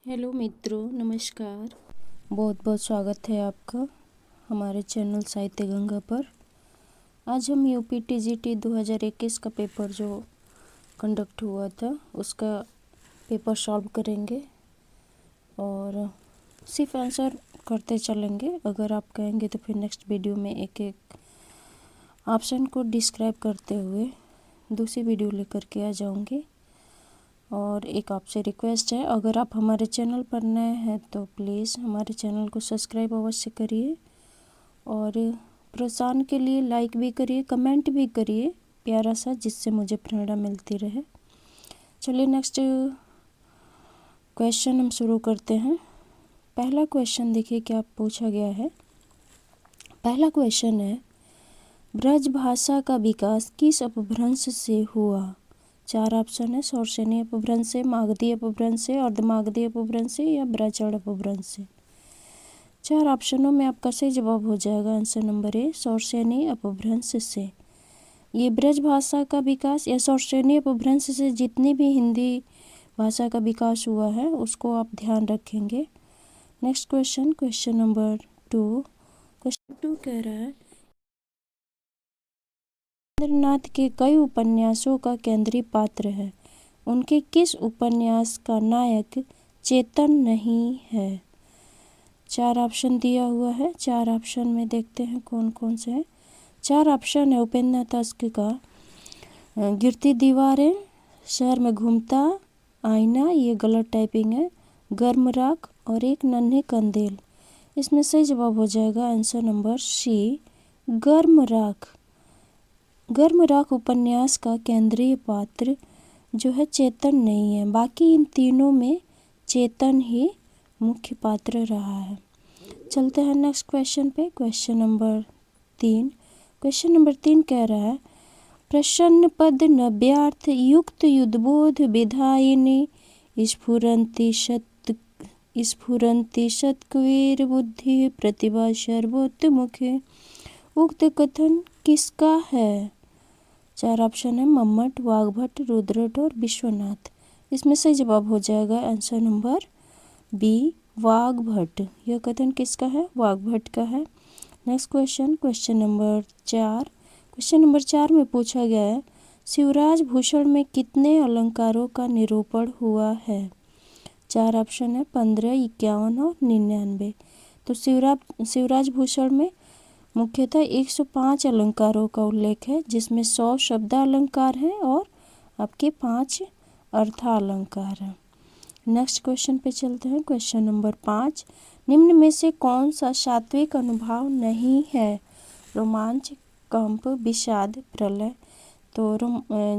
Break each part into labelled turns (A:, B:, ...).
A: Hello मित्रों, नमस्कार। बहुत बहुत स्वागत है आपका हमारे चैनल साहित्य गंगा पर। आज हम यूपी टीजीटी 2021 का पेपर जो कंडक्ट हुआ था उसका पेपर सॉल्व करेंगे और सिर्फ आंसर करते चलेंगे। अगर आप कहेंगे तो फिर नेक्स्ट वीडियो में एक एक ऑप्शन को डिस्क्राइब करते हुए दूसरी वीडियो लेकर के आ जाऊंगी। और एक आपसे रिक्वेस्ट है, अगर आप हमारे चैनल पर नए हैं तो प्लीज़ हमारे चैनल को सब्सक्राइब अवश्य करिए और प्रोत्साहन के लिए लाइक भी करिए, कमेंट भी करिए प्यारा सा, जिससे मुझे प्रेरणा मिलती रहे। चलिए नेक्स्ट क्वेश्चन हम शुरू करते हैं। पहला क्वेश्चन देखिए क्या पूछा गया है। पहला क्वेश्चन है, ब्रज भाषा का विकास किस अपभ्रंश से हुआ? चार ऑप्शन है, शौर्सेनी अपभ्रंश से, मागधी अपभ्रंश से, अर्धमागधी अपभ्रंश से या ब्राह्मण अपभ्रंश से। चार ऑप्शनों में आपका सही जवाब हो जाएगा आंसर नंबर ए, शौर्सेनी अपभ्रंश से। ये ब्रज भाषा का विकास या शौर्सेनी अपभ्रंश से जितनी भी हिंदी भाषा का विकास हुआ है उसको आप ध्यान रखेंगे। Next question, question number 2। Question 2 कह रहा है, रविंद्रनाथ के कई उपन्यासों का केंद्रीय पात्र है, उनके किस उपन्यास का नायक चेतन नहीं है? चार ऑप्शन दिया हुआ है। चार ऑप्शन में देखते हैं कौन कौन से हैं। चार ऑप्शन है, उपेंद्र तस्क का गिरती दीवारें, शहर में घूमता, आईना, ये गलत टाइपिंग है, गर्म राख और एक नन्हे कंदेल। इसमें सही जवाब हो जाएगा आंसर नंबर सी, गर्म राख। गर्म राख उपन्यास का केंद्रीय पात्र जो है चेतन नहीं है, बाकी इन तीनों में चेतन ही मुख्य पात्र रहा है। चलते हैं नेक्स्ट क्वेश्चन पे, क्वेश्चन नंबर 3। क्वेश्चन नंबर 3 कह रहा है, प्रसन्न पद नव्यार्थ युक्त युद्धबोध विधायिनी स्फुरंति सत्क्वीर बुद्धि प्रतिभा सर्वोत्तमुखे। उक्त कथन किसका है? चार ऑप्शन है, मम्मट, वाग्भट, रुद्रट और विश्वनाथ। इसमें सही जवाब हो जाएगा आंसर नंबर बी, वाग्भट। यह कथन किसका है? वाग्भट का है। Next question, question number 4। Question number 4 में पूछा गया है, शिवराज भूषण में कितने अलंकारों का निरूपण हुआ है? चार ऑप्शन है, 15, 51 और 99। तो शिवराज भूषण में मुख्यतः 105 अलंकारों का उल्लेख है, जिसमें 100 शब्दालंकार हैं और आपके 5 अर्थालंकार हैं। नेक्स्ट क्वेश्चन पे चलते हैं, क्वेश्चन नंबर 5। निम्न में से कौन सा सात्विक अनुभाव नहीं है? रोमांच, कंप, विषाद, प्रलय। तो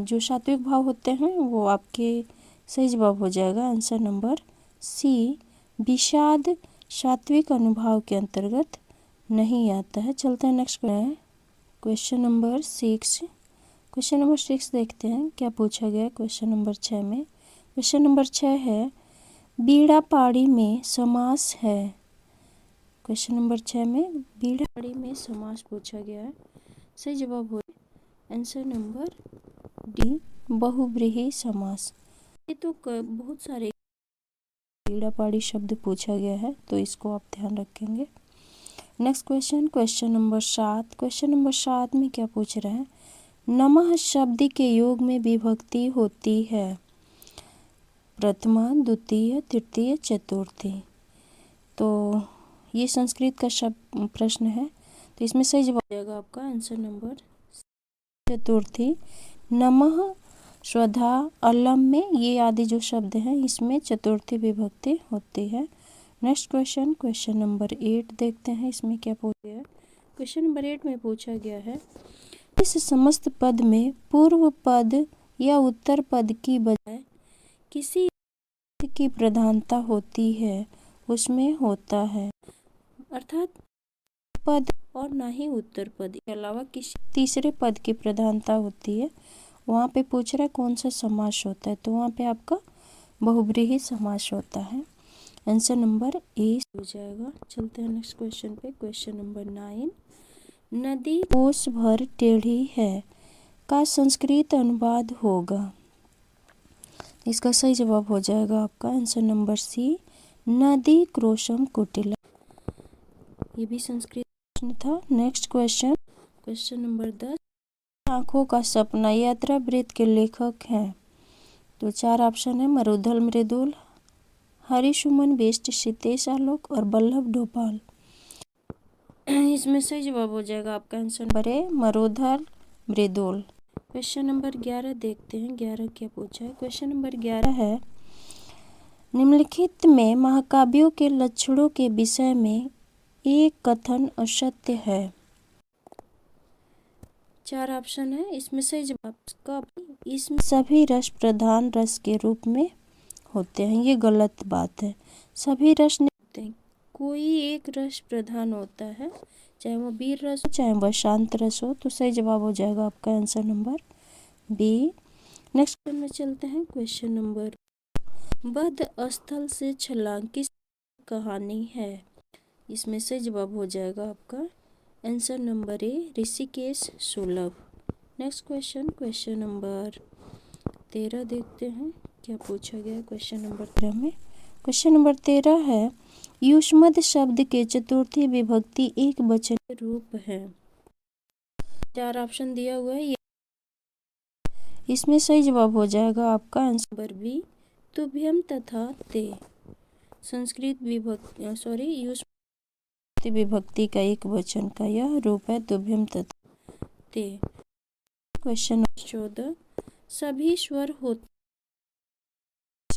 A: जो सात्विक भाव होते हैं वो आपके सही जवाब हो जाएगा आंसर नंबर सी, विषाद सात्विक अनुभाव के अंतर्गत नहीं आता है। चलते हैं next question number 6। Question number 6 देखते हैं क्या पूछा गया क्वेश्चन नंबर 6 में। क्वेश्चन नंबर 6 है, बीड़ा पाड़ी में समास है। क्वेश्चन नंबर 6 में बीड़ा पाड़ी में समास पूछा गया है। सही जवाब हो आंसर नंबर डी, बहुव्रीहि समास। ये तो बहुत सारे बीड़ा पाड़ी शब्द पूछा गया है, तो इसको आप ध्यान रखेंगे। Next question, question number 7। Question number 7 में क्या पूछ रहा है, नमः शब्द के योग में विभक्ति होती है प्रथमा, द्वितीय, तृतीय, चतुर्थी। तो ये संस्कृत का शब्द प्रश्न है, तो इसमें सही जवाब जाएगा आपका आंसर नंबर चतुर्थी। नमः, स्वधा, अलम में ये आदि जो शब्द हैं इसमें चतुर्थी विभक्ति होती है। नेक्स्ट क्वेश्चन, क्वेश्चन नंबर 8 देखते हैं इसमें क्या पूछा गया है। क्वेश्चन नंबर 8 में पूछा गया है, इस समस्त पद में पूर्व पद या उत्तर पद की बजाय किसी की प्रधानता होती है, उसमें होता है, अर्थात पद और ना ही उत्तर पद के अलावा किसी तीसरे पद की प्रधानता होती है। वहाँ पे पूछ रहा है कौन सा समास होता है, तो वहाँ पे आपका बहुव्रीहि समास होता है। आंसर नंबर ए हो जाएगा। चलते हैं नेक्स्ट क्वेश्चन पे, क्वेश्चन नंबर 9। नदी कोस भर टेढ़ी है का संस्कृत अनुवाद होगा। इसका सही जवाब हो जाएगा आपका आंसर नंबर सी, नदी क्रोशम कुटिला। ये भी संस्कृत प्रश्न था। नेक्स्ट क्वेश्चन, क्वेश्चन नंबर 10, आंखों का सपना यात्रा वृत्त के लेखक हैं। तो 4 ऑप्शन है, मरुधल मृदुल, हरिसुमन बिष्ट, सितेश आलोक और वल्लभ डोभाल। इसमें सही जवाब हो जाएगा आपका आंसर नंबर है मरुधल मृदुल। क्वेश्चन नंबर 11 देखते हैं, 11 क्या पूछा है। क्वेश्चन नंबर 11 है, निम्नलिखित में महाकाव्यों के लक्षणों के विषय में एक कथन असत्य है। 4 ऑप्शन है, इसमें सही जवाब का इसमें सभी रस प्रधान रस के रूप में होते हैं। ये गलत बात है, सभी रस नहीं होते हैं, कोई एक रस प्रधान होता है, चाहे वो वीर रस हो चाहे वह शांत रस हो। तो सही जवाब हो जाएगा आपका answer number B. Next question में चलते हैं। क्वेश्चन नंबर, वध स्थल से छलांग किस कहानी है। इसमें से जवाब हो जाएगा आपका आंसर नंबर ए, ऋषिकेश सुलभ। नेक्स्ट क्वेश्चन, क्वेश्चन नंबर 13 देखते हैं क्या पूछा गया क्वेश्चन नंबर 13 में। क्वेश्चन नंबर 13 है, युष्मद शब्द के चतुर्थी विभक्ति एक वचन रूप है। 4 ऑप्शन दिया हुआ है, इसमें सही जवाब हो जाएगा आपका आंसर नंबर बी, तुभ्यम तथा ते। संस्कृत विभक्ति युष्मद विभक्ति का एक वचन का यह रूप है, तुभ्यम तथा ते। क्वेश्चन नंबर 14, सभी स्वर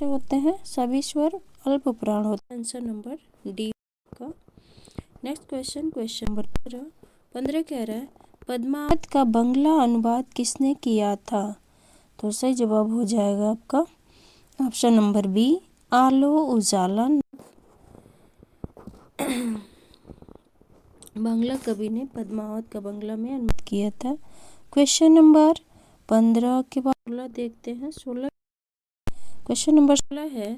A: होते हैं, सभी स्वर अल्प प्राण होते हैं। आंसर नंबर डी का। नेक्स्ट क्वेश्चन, क्वेश्चन नंबर 15 कह रहा है, पद्मावत का बंगला अनुवाद किसने किया था। तो सही जवाब हो जाएगा आपका ऑप्शन नंबर बी, आलो उजाला। बांग्ला कवि ने पद्मावत का बंगला में अनुवाद किया था। क्वेश्चन नंबर 15 के बाद 16 देखते हैं। 16 क्वेश्चन नंबर 16 है,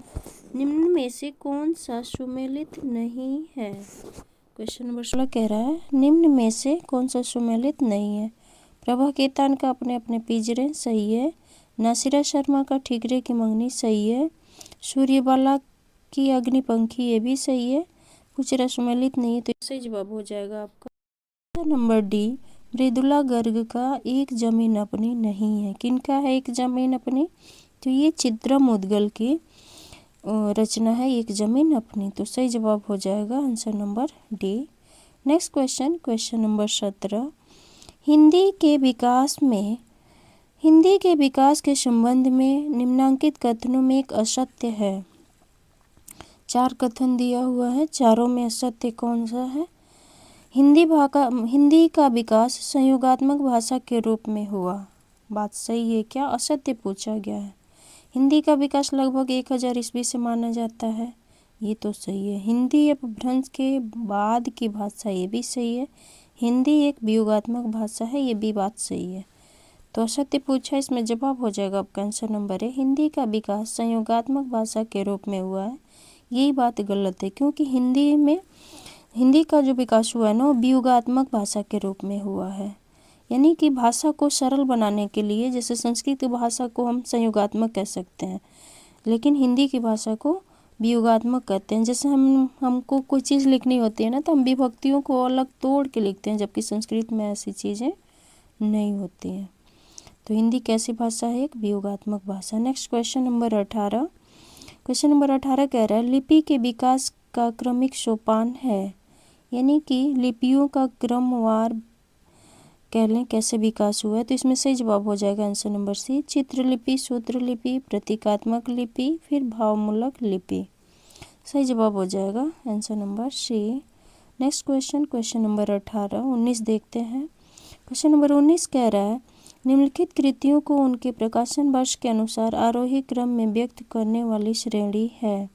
A: निम्न में से कौन सा सुमेलित नहीं है। क्वेश्चन नंबर 16 कह रहा है, निम्न में से कौन सा सुमेलित नहीं है। प्रभा केतान का अपने अपने पिंजरे सही है, नासिरा शर्मा का ठीकरे की मंगनी सही है, सूर्यबाला की अग्निपंखी ये भी सही है, कुछ सुमेलित नहीं है। तो सही जवाब हो जाएगा आपका नंबर डी, मृदुला गर्ग का एक जमीन अपनी नहीं है। किनका है एक जमीन अपनी, तो ये चित्रा मुदगल की रचना है एक जमीन अपनी। तो सही जवाब हो जाएगा answer number D. Next question, question number 17, Hindi के विकास के संबंध में निम्नांकित कथनों में एक असत्य है। 4 कथन दिया हुआ है, चारों में असत्य कौन सा है। हिंदी का विकास संयोगात्मक भाषा के रूप में हुआ, बात सही है क्या। असत्य पूछा गया है। हिंदी का विकास लगभग 1000 ईस्वी से माना जाता है, ये तो सही है। हिंदी अपभ्रंश के बाद की भाषा, ये भी सही है। हिंदी एक वियोगात्मक भाषा है, ये भी बात सही है। तो असत्य पूछा, इसमें जवाब हो जाएगा आपका आंसर नंबर है, हिंदी का विकास संयोगात्मक भाषा के रूप में हुआ है। यही बात गलत है, क्योंकि हिंदी का जो विकास हुआ है ना, वो वियोगात्मक भाषा के रूप में हुआ है। यानी कि भाषा को सरल बनाने के लिए, जैसे संस्कृत भाषा को हम संयोगात्मक कह सकते हैं, लेकिन हिंदी की भाषा को वियोगात्मक कहते हैं। जैसे हमको कोई चीज़ लिखनी होती है ना, तो हम विभक्तियों को अलग तोड़ के लिखते हैं, जबकि संस्कृत में ऐसी चीज़ें नहीं होती हैं। तो हिंदी कैसी भाषा है, एक वियोगात्मक भाषा। Next question number 18, question number 18 कह रहा है, लिपि के विकास का क्रमिक सोपान है। यानी कि लिपियों का क्रमवार कह लें कैसे विकास हुआ है। तो इसमें सही जवाब हो जाएगा आंसर नंबर सी, चित्रलिपि, सूत्रलिपि, प्रतीकात्मक लिपि, फिर भावमूलक लिपि। सही जवाब हो जाएगा answer number C. Next question, question number 19 देखते हैं। क्वेश्चन नंबर 19 कह रहा है, निम्नलिखित कृतियों को उनके प्रकाशन वर्ष के अनुसार आरोही क्रम में व्यक्त करने वाली श्रेणी है।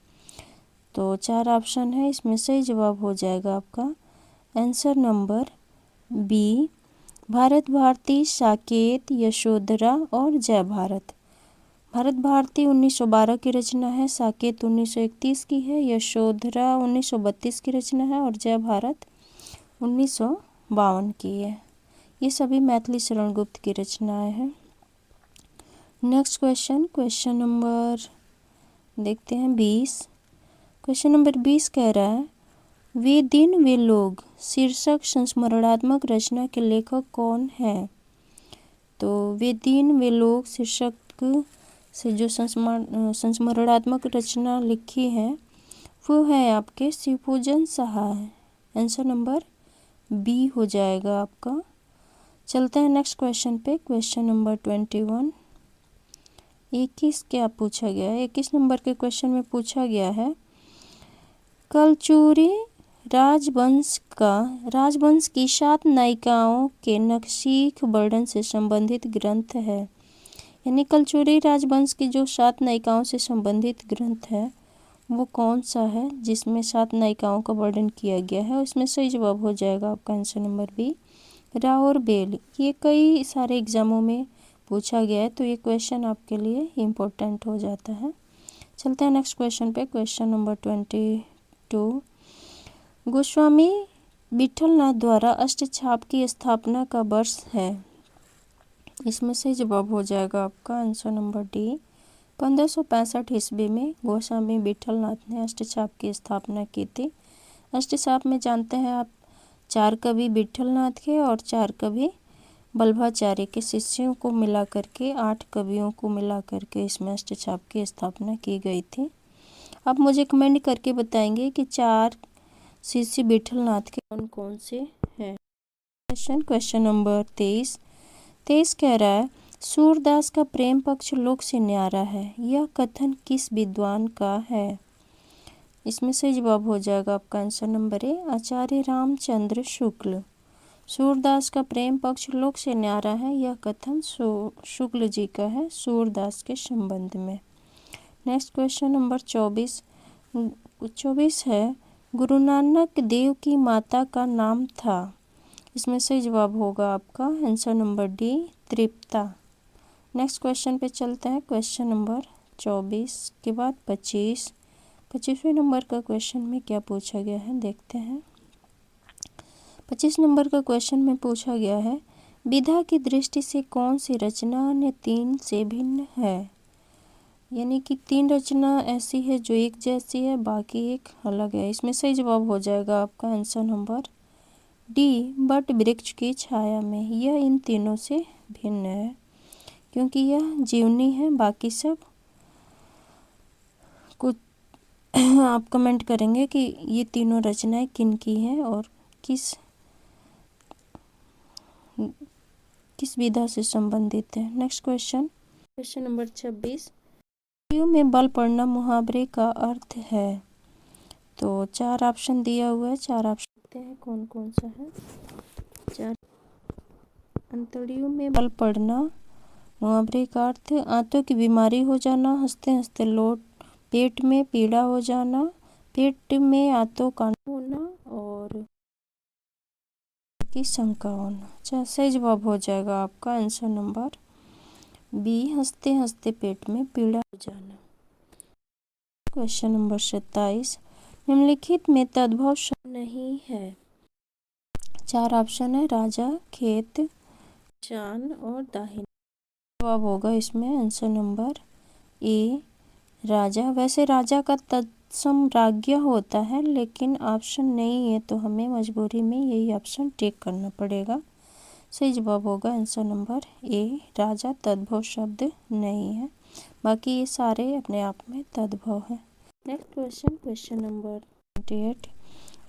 A: तो 4 ऑप्शन है, इसमें सही जवाब हो जाएगा आपका answer number B, Bharat Bharati, Saket, Yashodhara और जय भारत। भारत भारती 1912 की रचना है, साकेत 1931 की है, यशोधरा 1932 की रचना है और जय भारत 1952 की है। ये सभी मैथिली शरण गुप्त की रचनाएं हैं। नेक्स्ट क्वेश्चन, क्वेश्चन नंबर देखते हैं 20, क्वेश्चन नंबर 20 कह रहा है वे दिन वे लोग शीर्षक संस्मरणात्मक रचना के लेखक कौन है। तो वे दिन वे लोग शीर्षक से जो संस्मरणात्मक रचना लिखी है वो है आपके शिवपूजन सहाय। आंसर नंबर बी हो जाएगा आपका। चलते हैं नेक्स्ट क्वेश्चन पे। क्वेश्चन नंबर 21 21 क्या पूछा गया है। 21 नंबर के क्वेश्चन में पूछा गया है कलचुरी राजवंश की 7 नायिकाओं के नखशीख वर्णन से संबंधित ग्रंथ है। यानी कलचुरी राजवंश की जो 7 नायिकाओं से संबंधित ग्रंथ है वो कौन सा है जिसमें 7 नायिकाओं का वर्णन किया गया है। उसमें सही जवाब हो जाएगा आपका आंसर नंबर बी राउर बेल। ये कई सारे एग्जामों में पूछा गया है तो ये क्वेश्चन आपके लिए इम्पोर्टेंट हो जाता है। चलते हैं नेक्स्ट क्वेश्चन पे। क्वेश्चन नंबर 22 गोस्वामी विठलनाथ द्वारा अष्टछाप की स्थापना का वर्ष है। इसमें सही जवाब हो जाएगा आपका आंसर नंबर डी 1565 ईस्वी में गोस्वामी विठलनाथ ने अष्टछाप की स्थापना की थी। अष्टछाप में जानते हैं आप 4 कवि विठलनाथ के और 4 कवि वल्लभाचार्य के शिष्यों को मिला करके 8 कवियों को मिला करके इसमें अष्टछाप की स्थापना की गई थी। आप मुझे कमेंट करके बताएंगे कि 4 शिष्य विठलनाथ के कौन कौन से हैं। क्वेश्चन नंबर 23 कह रहा है सूरदास का प्रेम पक्ष लोक से न्यारा है। यह कथन किस विद्वान का है। इसमें से जवाब हो जाएगा आपका आंसर नंबर ए आचार्य रामचंद्र शुक्ल। सूरदास का प्रेम पक्ष लोक से न्यारा है यह कथन शुक्ल जी का है सूरदास के संबंध में। नेक्स्ट क्वेश्चन नंबर 24 है गुरु नानक देव की माता का नाम था। इसमें सही जवाब होगा आपका आंसर नंबर डी तृप्ता। नेक्स्ट क्वेश्चन पे चलते हैं। क्वेश्चन नंबर 24 के बाद 25वें नंबर का क्वेश्चन में क्या पूछा गया है देखते हैं। 25 नंबर का क्वेश्चन में पूछा गया है विधा की दृष्टि से कौन सी रचना अन्य 3 से भिन्न है। यानी कि 3 रचना ऐसी है जो एक जैसी है बाकी एक अलग है। इसमें सही जवाब हो जाएगा आपका आंसर नंबर डी बट वृक्ष की छाया में। यह इन तीनों से भिन्न है क्योंकि यह जीवनी है बाकी सब कुछ आप कमेंट करेंगे कि ये तीनों रचनाएं किन की हैं और किस विधा से संबंधित है। नेक्स्ट क्वेश्चन नंबर 26 में बल पड़ना मुहावरे का अर्थ है। तो 4 ऑप्शन दिया हुआ है 4 ऑप्शन देखते हैं कौन कौन सा है। 4 अंतड़ियों में बल पड़ना मुहावरे का अर्थ आंतों की बीमारी हो जाना हंसते हंसते लोट पेट में पीड़ा हो जाना पेट में आंतों का होना और की शंका होना। अच्छा सही जवाब हो जाएगा आपका आंसर नंबर बी हंसते हंसते पेट में पीड़ा हो जाना। क्वेश्चन नंबर 27 निम्नलिखित में तद्भव शब्द नहीं है। 4 ऑप्शन है राजा खेत चान और दाहिनी। जवाब होगा इसमें आंसर नंबर ए राजा। वैसे राजा का तत्सम राज्ञ होता है लेकिन ऑप्शन नहीं है तो हमें मजबूरी में यही ऑप्शन टिक करना पड़ेगा। सही जवाब होगा आंसर नंबर ए राजा तद्भव शब्द नहीं है बाकी ये सारे अपने आप में तद्भव है। नेक्स्ट क्वेश्चन नंबर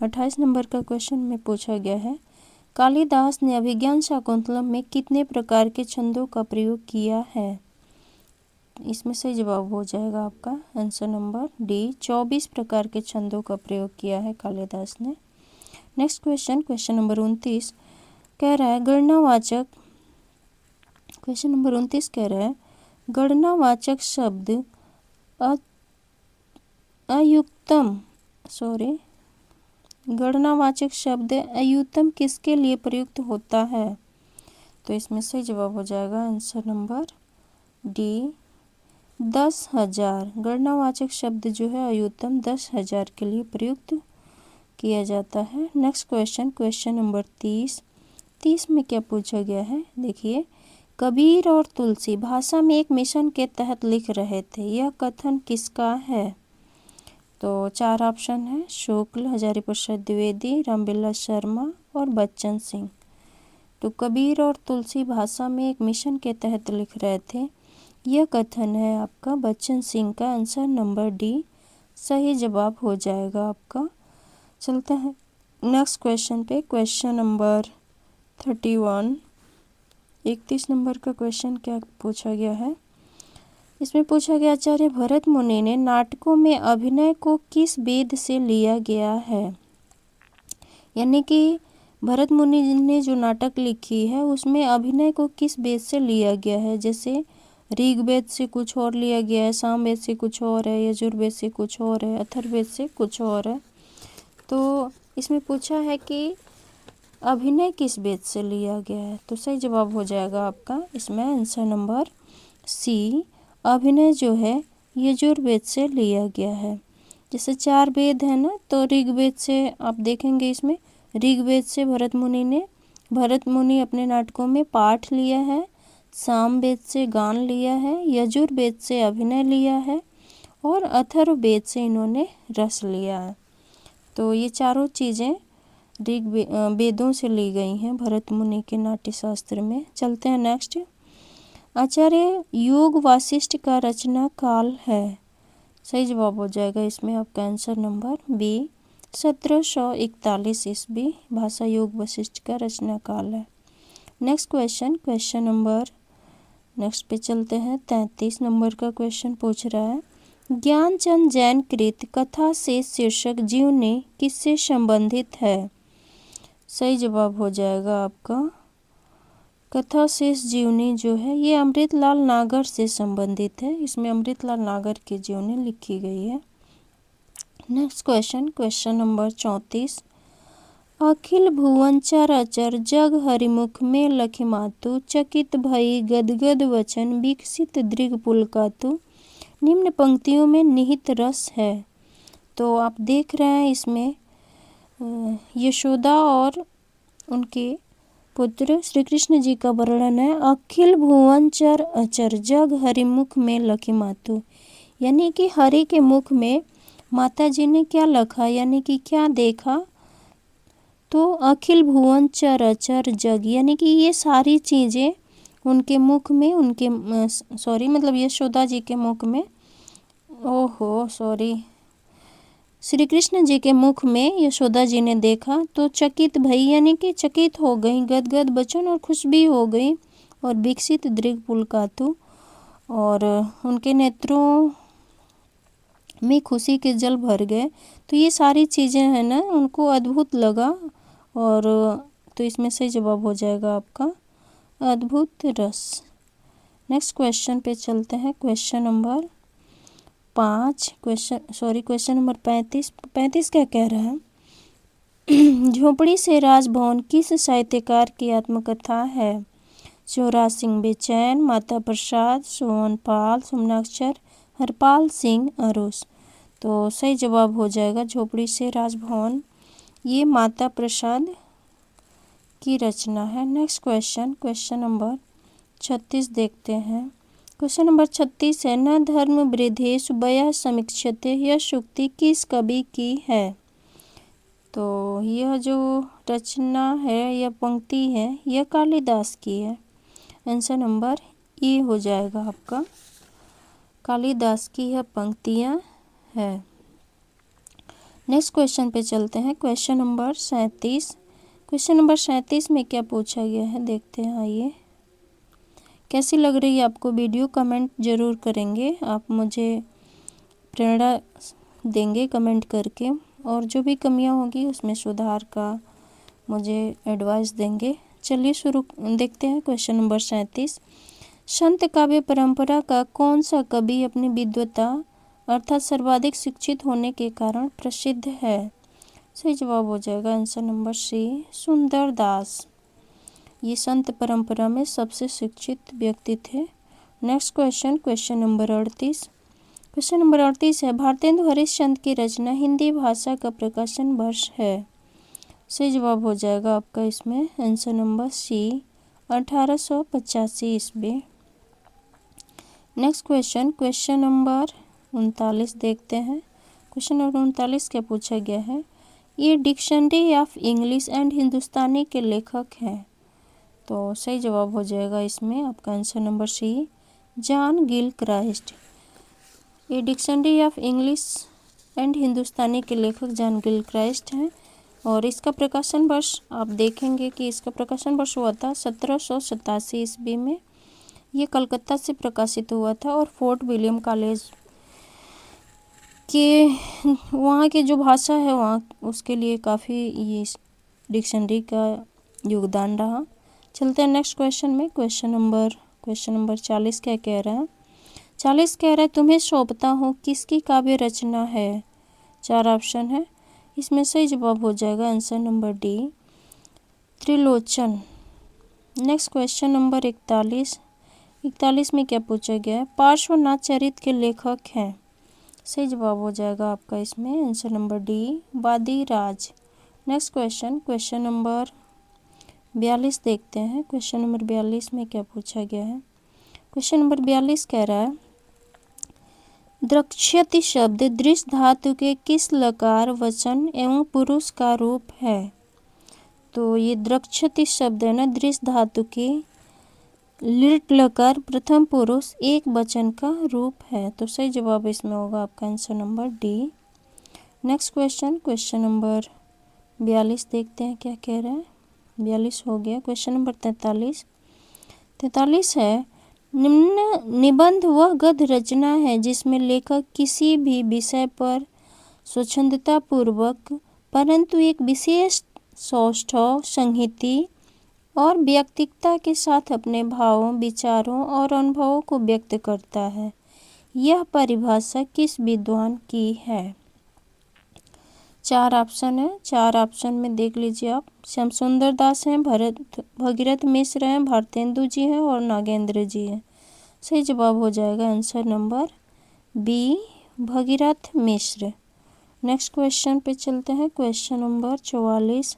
A: 28 नंबर का क्वेश्चन में पूछा गया है कालिदास ने अभिज्ञान शाकुंतलम में कितने प्रकार के छंदों का प्रयोग किया है। इसमें सही जवाब हो जाएगा आपका आंसर नंबर डी 24 प्रकार के छंदों का प्रयोग किया है कालिदास ने। नेक्स्ट क्वेश्चन नंबर 29 कह रहा है गणनावाचक शब्द गणनावाचक शब्द अयुतम किसके लिए प्रयुक्त होता है। तो इसमें सही जवाब हो जाएगा आंसर नंबर डी 10,000। गणनावाचक शब्द जो है अयुतम 10,000 के लिए प्रयुक्त किया जाता है। नेक्स्ट क्वेश्चन नंबर 30 में क्या पूछा गया है देखिए कबीर और तुलसी भाषा में एक मिशन के तहत लिख रहे थे यह कथन किसका है। तो 4 ऑप्शन है, शुक्ल, हजारी प्रसाद द्विवेदी, रामविलास शर्मा और बच्चन सिंह। तो कबीर और तुलसी भाषा में एक मिशन के तहत लिख रहे थे। यह कथन है आपका बच्चन सिंह का। आंसर नंबर डी सही जवाब हो जाएगा आपका। चलते हैं नेक्स्ट क्वेश्चन पे। क्वेश्चन नंबर 31, 31 नंबर का क्वेश्चन क्या पूछा गया है। इसमें पूछा गया आचार्य भरत मुनि ने नाटकों में अभिनय को किस वेद से लिया गया है। यानी कि भरत मुनि ने जो नाटक लिखी है उसमें अभिनय को किस वेद से लिया गया है। जैसे ऋग्वेद से कुछ और लिया गया है, सामवेद से कुछ और है, यजुर्वेद से कुछ और है, अथर्ववेद से कुछ और है। तो इसमें पूछा है कि अभिनय किस वेद से लिया गया है। तो सही जवाब हो जाएगा आपका इसमें आंसर नंबर सी। अभिनय जो है यजुर्वेद से लिया गया है। जैसे 4 वेद है ना, तो ऋग्वेद से आप देखेंगे, इसमें ऋग्वेद से भरत मुनि अपने नाटकों में पाठ लिया है, सामवेद से गान लिया है, यजुर्वेद से अभिनय लिया है और अथर्ववेद से इन्होंने रस लिया है। तो ये चारों चीज़ें वेदों से ली गई हैं भरत मुनि के नाट्य शास्त्र में। चलते हैं नेक्स्ट। आचार्य योग वासिष्ठ का रचना काल है। सही जवाब हो जाएगा इसमें आपका आंसर नंबर बी 1741 ईस्वी भाषा योग वशिष्ठ का रचना काल है। Next question, question number next पे चलते हैं। 33 नंबर का क्वेश्चन पूछ रहा है ज्ञानचंद जैन कृत कथा से शीर्षक जीवनी किससे संबंधित है। सही जवाब हो जाएगा आपका कथा शेष जीवनी जो है ये अमृतलाल नागर से संबंधित है। इसमें अमृतलाल नागर की जीवनी लिखी गई है। Next question, question number 34। अखिल भुवन चराचर जग हरिमुख में लखी मातु चकित भई गदगद वचन विकसित दृग पुलकातु निम्न पंक्तियों में निहित रस है। तो आप देख रहे हैं इसमें यशोदा और उनके पुत्र श्री कृष्ण जी का वर्णन है। अखिल भुवन चर अचर जग हरिमुख में लखी मातु, यानी कि हरि के मुख में माता जी ने क्या लखा, यानी कि क्या देखा। तो अखिल भुवन चर अचर जग, यानी कि ये सारी चीज़ें उनके मुख में, उनके मतलब यशोदा जी के मुख में, श्री कृष्ण जी के मुख में यशोदा जी ने देखा। तो चकित भई, यानी कि चकित हो गई, गदगद बचन और खुश भी हो गई, और विकसित दृग पुलकातु, और उनके नेत्रों में खुशी के जल भर गए। तो ये सारी चीज़ें हैं ना, उनको अद्भुत लगा। और तो इसमें सही जवाब हो जाएगा आपका अद्भुत रस। नेक्स्ट क्वेश्चन पे चलते हैं। क्वेश्चन नंबर क्वेश्चन नंबर 35 क्या कह रहा है। झोपड़ी से राजभवन किस साहित्यकार की आत्मकथा है। चोरा सिंह बेचैन, माता प्रसाद, सोनपाल, सोमनाक्षर, हरपाल सिंह अरोस। तो सही जवाब हो जाएगा झोपड़ी से राजभवन, ये माता प्रसाद की रचना है। नेक्स्ट क्वेश्चन, क्वेश्चन नंबर 36 देखते हैं। क्वेश्चन नंबर 36 है न धर्म वृद्धेषु बया समीक्षते, यह शुक्ति किस कवि की है। तो यह जो रचना है, यह पंक्ति है, यह कालिदास की है। आंसर नंबर ए हो जाएगा आपका, कालिदास की यह पंक्तियाँ है। नेक्स्ट क्वेश्चन पे चलते हैं। Question number 37। क्वेश्चन नंबर 37 में क्या पूछा गया है देखते हैं। आइए, कैसी लग रही है आपको वीडियो, कमेंट ज़रूर करेंगे। आप मुझे प्रेरणा देंगे कमेंट करके, और जो भी कमियां होंगी उसमें सुधार का मुझे एडवाइस देंगे। चलिए शुरू देखते हैं। Question number 37। संत काव्य परंपरा का कौन सा कवि अपनी विद्वता अर्थात सर्वाधिक शिक्षित होने के कारण प्रसिद्ध है। सही जवाब हो जाएगा आंसर नंबर सी, सुंदर दास। ये संत परंपरा में सबसे शिक्षित व्यक्ति थे। Next question, question number 38। Question number 38 है भारतेंदु हरिश्चंद्र की रचना हिंदी भाषा का प्रकाशन वर्ष है। सही जवाब हो जाएगा आपका इसमें आंसर नंबर सी, 1885 ईस्वी। नेक्स्ट क्वेश्चन, क्वेश्चन नंबर 39 देखते हैं। क्वेश्चन नंबर 39 क्या पूछा गया है, ये dictionary of English and Hindustani के लेखक हैं। तो सही जवाब हो जाएगा इसमें आपका answer number C, John Gilchrist. ये dictionary of English and Hindustani के लेखक जॉन गिलक्राइस्ट हैं और इसका प्रकाशन वर्ष आप देखेंगे कि इसका प्रकाशन वर्ष हुआ था 1787 ईस्वी में। ये कलकत्ता से प्रकाशित हुआ था और फोर्ट विलियम कॉलेज के वहाँ की जो भाषा है वहाँ उसके लिए काफ़ी ये डिक्शनरी का योगदान रहा। चलते हैं नेक्स्ट क्वेश्चन में। क्वेश्चन नंबर 40 क्या कह रहा है, 40 कह रहा है तुम्हें सौंपता हूँ किसकी काव्य रचना है। 4 ऑप्शन है, इसमें सही जवाब हो जाएगा answer number D, Trilochan. Next question number 41 में क्या पूछा गया है, पार्श्वनाथ चरित के लेखक हैं। सही जवाब हो जाएगा आपका इसमें answer number D, Vadiraj. Next question number 42 देखते हैं। क्वेश्चन नंबर 42 में क्या पूछा गया है, क्वेश्चन नंबर 42 कह रहा है द्रक्ष्यति शब्द दृश्य धातु के किस लकार वचन एवं पुरुष का रूप है। तो ये द्रक्ष्यति शब्द है ना, दृश्य धातु के लिट लकार प्रथम पुरुष एक वचन का रूप है। तो सही जवाब इसमें होगा आपका answer number D. Next question number 42 देखते हैं क्या कह रहा है। 42 हो गया। क्वेश्चन नंबर 43 है, निम्न निबंध वह गद्य रचना है जिसमें लेखक किसी भी विषय पर स्वच्छंदता पूर्वक परंतु एक विशेष सौष्ठव संहिति और व्यक्तिकता के साथ अपने भावों, विचारों और अनुभवों को व्यक्त करता है। यह परिभाषा किस विद्वान की है। 4 ऑप्शन है, 4 ऑप्शन में देख लीजिए आप, श्याम सुंदर दास हैं, भगीरथ मिश्र हैं, भारतेंदु जी हैं और नागेंद्र जी हैं। सही जवाब हो जाएगा आंसर नंबर बी, भगीरथ मिश्र। नेक्स्ट क्वेश्चन पे चलते हैं। क्वेश्चन नंबर 44,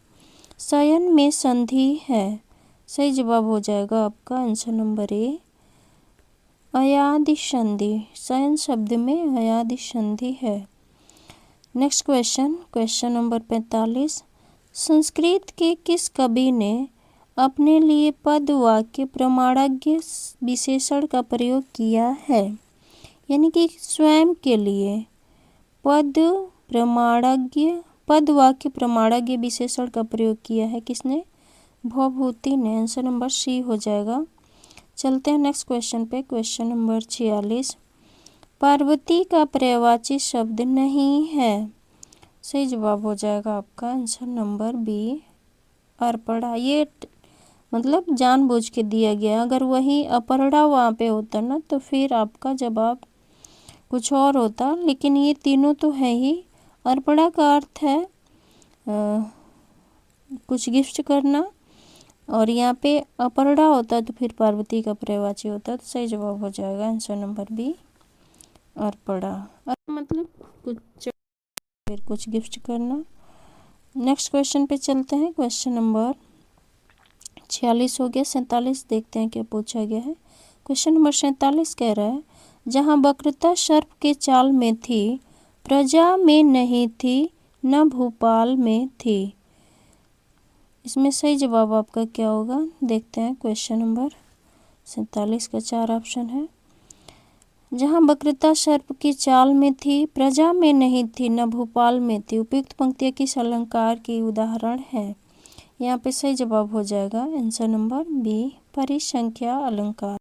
A: शयन में संधि है। सही जवाब हो जाएगा आपका आंसर नंबर ए, अयादि संधि। शयन शब्द में अयादि संधि है। नेक्स्ट क्वेश्चन नंबर 45, संस्कृत के किस कवि ने अपने लिए पद वाक्य प्रमाणज्ञ विशेषण का प्रयोग किया है। यानी कि स्वयं के लिए पद वाक्य प्रमाणज्ञ विशेषण का प्रयोग किया है किसने, भवभूति ने। आंसर नंबर सी हो जाएगा। चलते हैं नेक्स्ट क्वेश्चन पे। क्वेश्चन नंबर 46, पार्वती का पर्यायवाची शब्द नहीं है। सही जवाब हो जाएगा आपका आंसर नंबर बी, अर्पणा। ये मतलब जानबूझ के दिया गया, अगर वही अपरड़ा वहाँ पे होता ना तो फिर आपका जवाब कुछ और होता, लेकिन ये तीनों तो है ही। अर्पणा का अर्थ है कुछ गिफ्ट करना, और यहाँ पे अपरड़ा होता तो फिर पार्वती का पर्यायवाची होता। तो सही जवाब हो जाएगा आंसर नंबर बी, अर्पणा। मतलब कुछ गिफ्ट करना। नेक्स्ट क्वेश्चन पे चलते हैं। क्वेश्चन नंबर 46 हो गया। 47 देखते हैं क्या पूछा गया है। क्वेश्चन नंबर 47 कह रहा है, जहाँ वक्रता सर्प के चाल में थी, प्रजा में नहीं थी, न भोपाल में थी। इसमें सही जवाब आपका क्या होगा, देखते हैं। क्वेश्चन नंबर 47 का 4 ऑप्शन है। जहाँ वक्रता सर्प की चाल में थी, प्रजा में नहीं थी, न भोपाल में थी। उपयुक्त पंक्तियाँ किस अलंकार की उदाहरण है। यहाँ पे सही जवाब हो जाएगा आंसर नंबर बी, परिसंख्या अलंकार।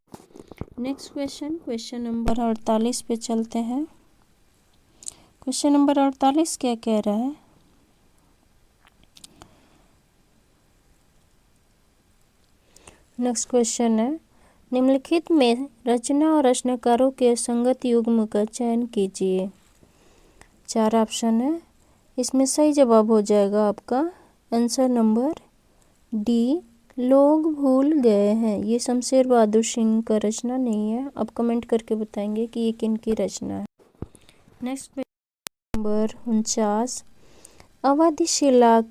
A: नेक्स्ट क्वेश्चन नंबर 48 पे चलते हैं। क्वेश्चन नंबर 48 क्या कह रहा है, नेक्स्ट क्वेश्चन है, निम्नलिखित में रचना और रचनाकारों के संगत युग्म का चयन कीजिए। 4 ऑप्शन है, इसमें सही जवाब हो जाएगा आपका आंसर नंबर डी, लोग भूल गए हैं। ये शमशेर बहादुर सिंह का रचना नहीं है। आप कमेंट करके बताएंगे कि ये किन की रचना है। नेक्स्ट क्वेश्चन नंबर 49, अवधि शिला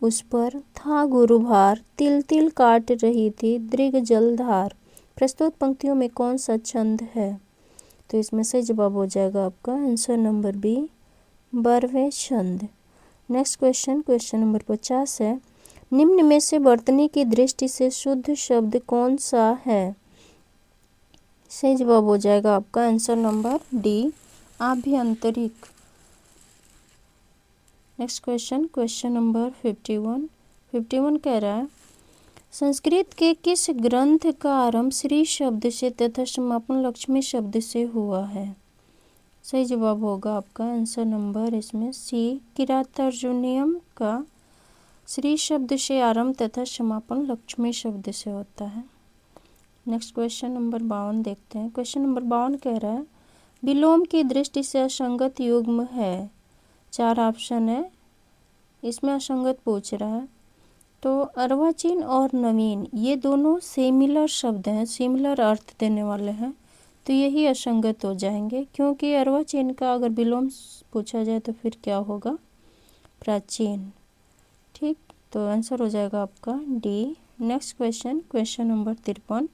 A: उस पर था गुरुभार, तिल तिल काट रही थी दृग जलधार। प्रस्तुत पंक्तियों में कौन सा छंद है। तो इसमें सही जवाब हो जाएगा आपका आंसर नंबर बी, 12वें छंद। नेक्स्ट क्वेश्चन, क्वेश्चन नंबर 50 है, निम्न में से वर्तनी की दृष्टि से शुद्ध शब्द कौन सा है? सही जवाब हो जाएगा आपका आंसर नंबर डी, आभ्यंतरिक। नेक्स्ट क्वेश्चन, क्वेश्चन नंबर 51 कह रहा है, संस्कृत के किस ग्रंथ का आरंभ श्री शब्द से तथा समापन लक्ष्मी शब्द से हुआ है? सही जवाब होगा आपका आंसर नंबर इसमें सी, किरातार्जुनीयम का श्री शब्द से आरंभ तथा समापन लक्ष्मी शब्द से होता है। नेक्स्ट क्वेश्चन नंबर 52 देखते हैं। क्वेश्चन नंबर 52 कह रहा है, विलोम की दृष्टि से असंगत युग्म है। 4 ऑप्शन है, इसमें असंगत पूछ रहा है। तो अर्वाचीन और नवीन ये दोनों सिमिलर शब्द हैं, सिमिलर अर्थ देने वाले हैं, तो यही असंगत हो जाएंगे, क्योंकि अर्वाचीन का अगर विलोम पूछा जाए तो फिर क्या होगा? प्राचीन। ठीक, तो आंसर हो जाएगा आपका D. Next question, question number 53,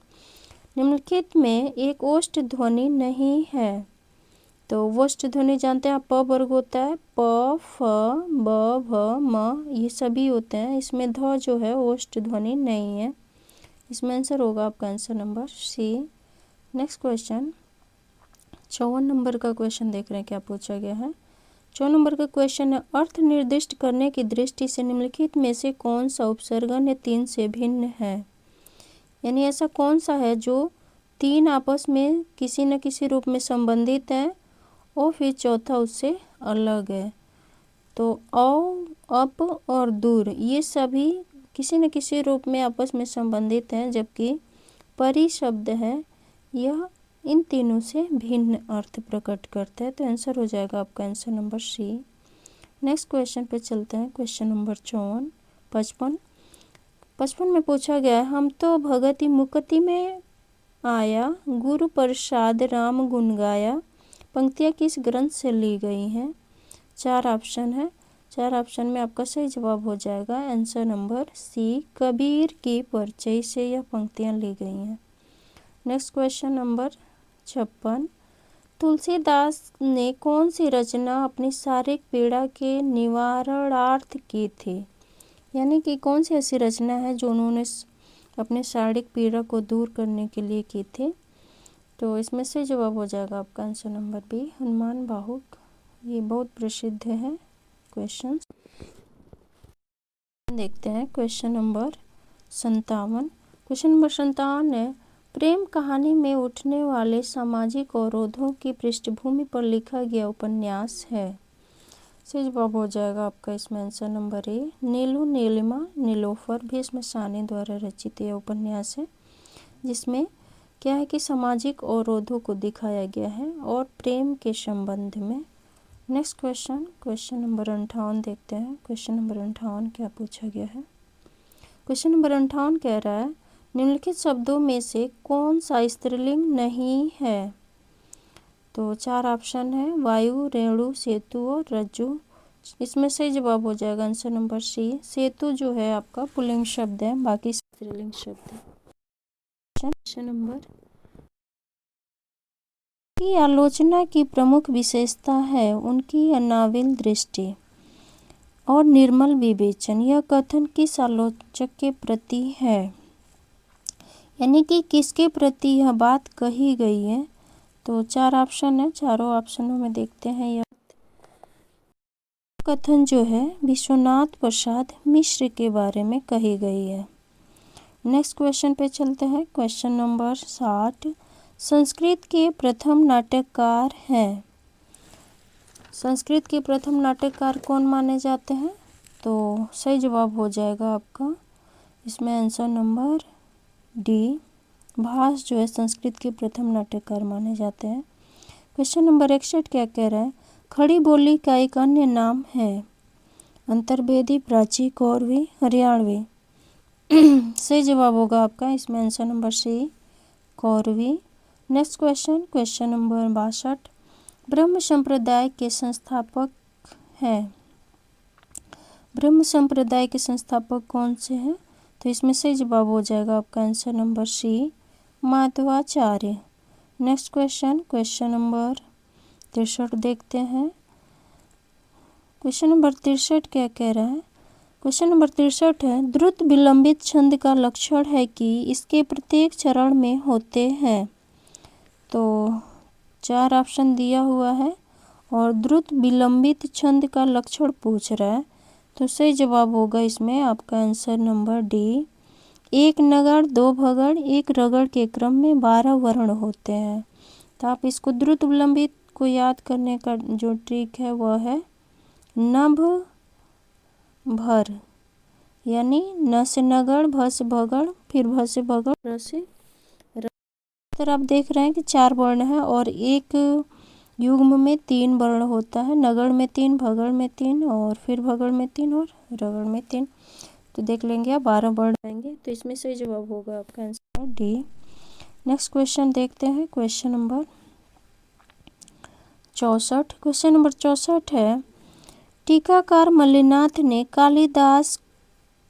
A: निम्नलिखित में एक ओष्ठ ध्वनि नहीं है। तो ओष्ठ ध्वनि जानते हैं आप, प वर्ग होता है, प, फ, ब, भ, म, ये सभी होते हैं। इसमें ध जो है ओष्ठ ध्वनि नहीं है। इसमें आंसर होगा आपका answer number C. Next question, 54 number का क्वेश्चन देख रहे हैं क्या पूछा गया है। 54 नंबर का क्वेश्चन है, अर्थ निर्दिष्ट करने की दृष्टि से निम्नलिखित में से कौन सा उपसर्ग अन्य 3 से भिन्न है? यानी ऐसा कौन सा है जो 3 आपस में किसी न किसी रूप में संबंधित है और फिर चौथा उससे अलग है। तो औ, अप और दूर ये सभी किसी न किसी रूप में आपस में संबंधित हैं, जबकि परि शब्द है यह इन तीनों से भिन्न अर्थ प्रकट करता है। तो आंसर हो जाएगा आपका answer number C. Next question पे चलते हैं। क्वेश्चन नंबर 55 में पूछा गया है, हम तो भगति मुक्ति में आया, गुरु प्रसाद राम गुण गाया, पंक्तियाँ किस ग्रंथ से ली गई हैं? 4 ऑप्शन है। 4 ऑप्शन में आपका सही जवाब हो जाएगा आंसर नंबर सी, कबीर की परिचय से यह पंक्तियाँ ली गई हैं। नेक्स्ट क्वेश्चन नंबर 56, तुलसीदास ने कौन सी रचना अपनी शारीरिक पीड़ा के निवारणार्थ की थी? यानी कि कौन सी ऐसी रचना है जो उन्होंने अपने शारीरिक पीड़ा को दूर करने के लिए की थी? तो इसमें से जवाब हो जाएगा आपका answer number B, Hanuman Bahuk. ये बहुत प्रसिद्ध है क्वेश्चन। देखते हैं क्वेश्चन नंबर 57। क्वेश्चन नंबर 57 है, प्रेम कहानी में उठने वाले सामाजिक अवरोधों की पृष्ठभूमि पर लिखा गया उपन्यास है। सही जवाब हो जाएगा आपका इसमें आंसर नंबर ए, नीलू नीलिमा नीलोफर। भीष्म सानी द्वारा रचित यह उपन्यास है, जिसमें क्या है कि सामाजिक अवरोधों को दिखाया गया है और प्रेम के संबंध में। नेक्स्ट क्वेश्चन, क्वेश्चन नंबर 58 देखते हैं। क्वेश्चन नंबर 58 क्या पूछा गया है। क्वेश्चन नंबर 58 कह रहा है, निम्नलिखित शब्दों में से कौन सा स्त्रीलिंग नहीं है? तो 4 ऑप्शन है, वायु, रेणु, सेतु और रज्जु। इसमें सही जवाब हो जाएगा आंसर नंबर सी, सेतु जो है आपका पुल्लिंग शब्द है, बाकी स्त्रीलिंग शब्द है। क्वेश्चन नंबर की आलोचना की प्रमुख विशेषता है उनकी अनाविल दृष्टि और निर्मल विवेचन। यह कथन किस आलोचक के प्रति है? यानी कि किसके प्रति यह बात कही गई है? तो 4 ऑप्शन है, चारों ऑप्शनों में देखते हैं। यह कथन जो है विश्वनाथ प्रसाद मिश्र के बारे में कही गई है। नेक्स्ट क्वेश्चन पे चलते हैं। क्वेश्चन नंबर 60, संस्कृत के प्रथम नाटककार हैं। संस्कृत के प्रथम नाटककार कौन माने जाते हैं? तो सही जवाब हो जाएगा आपका इसमें आंसर नंबर डी, भास जो है संस्कृत के प्रथम नाटककार माने जाते हैं। क्वेश्चन नंबर 61 क्या कह रहा है, खड़ी बोली का एक अन्य नाम है अंतर्वेदी, प्राची, कौरवी, हरियाणवी। सही जवाब होगा आपका इसमें आंसर नंबर सी, कौरवी। नेक्स्ट क्वेश्चन, क्वेश्चन नंबर 62, ब्रह्म संप्रदाय के संस्थापक हैं। ब्रह्म संप्रदाय के संस्थापक कौन से हैं? तो इसमें सही जवाब हो जाएगा आपका answer number C, Madhavacharya. Next question, question number 63 देखते हैं। क्वेश्चन नंबर 63 क्या कह रहा है? क्वेश्चन नंबर 63 है, द्रुत विलंबित छंद का लक्षण है कि इसके प्रत्येक चरण में होते हैं। तो 4 ऑप्शन दिया हुआ है और द्रुत विलंबित छंद का लक्षण पूछ रहा है, तो सही जवाब होगा इसमें आपका आंसर नंबर डी। 1 नगड़ 2 भगड़ 1 रगड़ के क्रम में 12 वर्ण होते हैं। तो आप इसको द्रुत विलंबित को याद करने का जो ट्रिक है वह है नभ भर, यानी न से नगड़, भ से भगड़, फिर भ से भगड़, र से र। तो आप देख रहे हैं कि 4 वर्ण है और एक युग्म में 3 वर्ण होता है। नगड़ में 3, भगड़ में 3 और फिर भगड़ में 3 और रगड़ में 3। तो देख लेंगे आप 12 वर्ण आएंगे। तो इसमें सही जवाब होगा आपका आंसर डी। नेक्स्ट क्वेश्चन देखते हैं, क्वेश्चन नंबर 64। क्वेश्चन नंबर 64 है, टीकाकार मल्लिनाथ ने कालिदास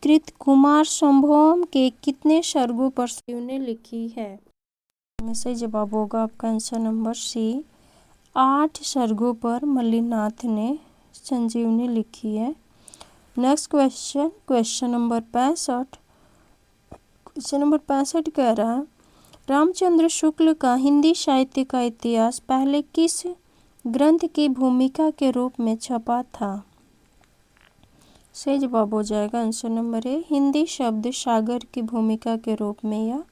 A: कृत कुमार संभवम के कितने सर्गों पर संजीवनी लिखी है? इसमें सही जवाब होगा आपका आंसर नंबर सी। 8 सर्गों पर मल्लिनाथ ने संजीवनी लिखी है। Next question, question number 65। Question number 65 कह रहा है, रामचंद्र शुक्ल का हिंदी साहित्य का इतिहास पहले किस ग्रंथ की भूमिका के रूप में छपा था? सही जवाब हो जाएगा आंसर नंबर ए, हिंदी शब्द सागर की भूमिका के रूप में यह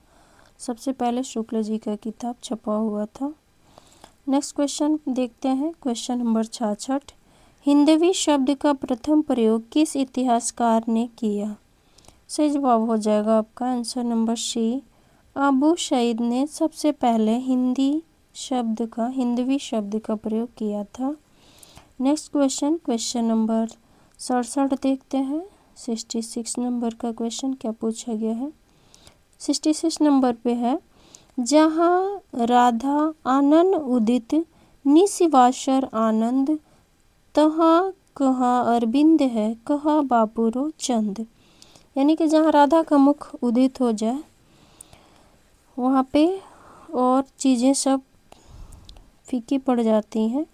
A: सबसे पहले शुक्ल जी का किताब छपा हुआ था। नेक्स्ट क्वेश्चन देखते हैं, क्वेश्चन नंबर 66। हिंदवी शब्द का प्रथम प्रयोग किस इतिहासकार ने किया? सही जवाब हो जाएगा आपका answer number C, Abu Saeed ने सबसे पहले हिंदवी शब्द का प्रयोग किया था। नेक्स्ट क्वेश्चन, क्वेश्चन नंबर 67 देखते हैं। 66 नंबर का क्वेश्चन क्या पूछा गया है? 66 नंबर पे है, जहाँ राधा आनंद उदित निशिवासर आनंद, तहाँ कहाँ अरविंद है कहा बाबूरो चंद। यानी कि जहाँ राधा का मुख उदित हो जाए वहाँ पे और चीज़ें सब फीकी पड़ जाती हैं।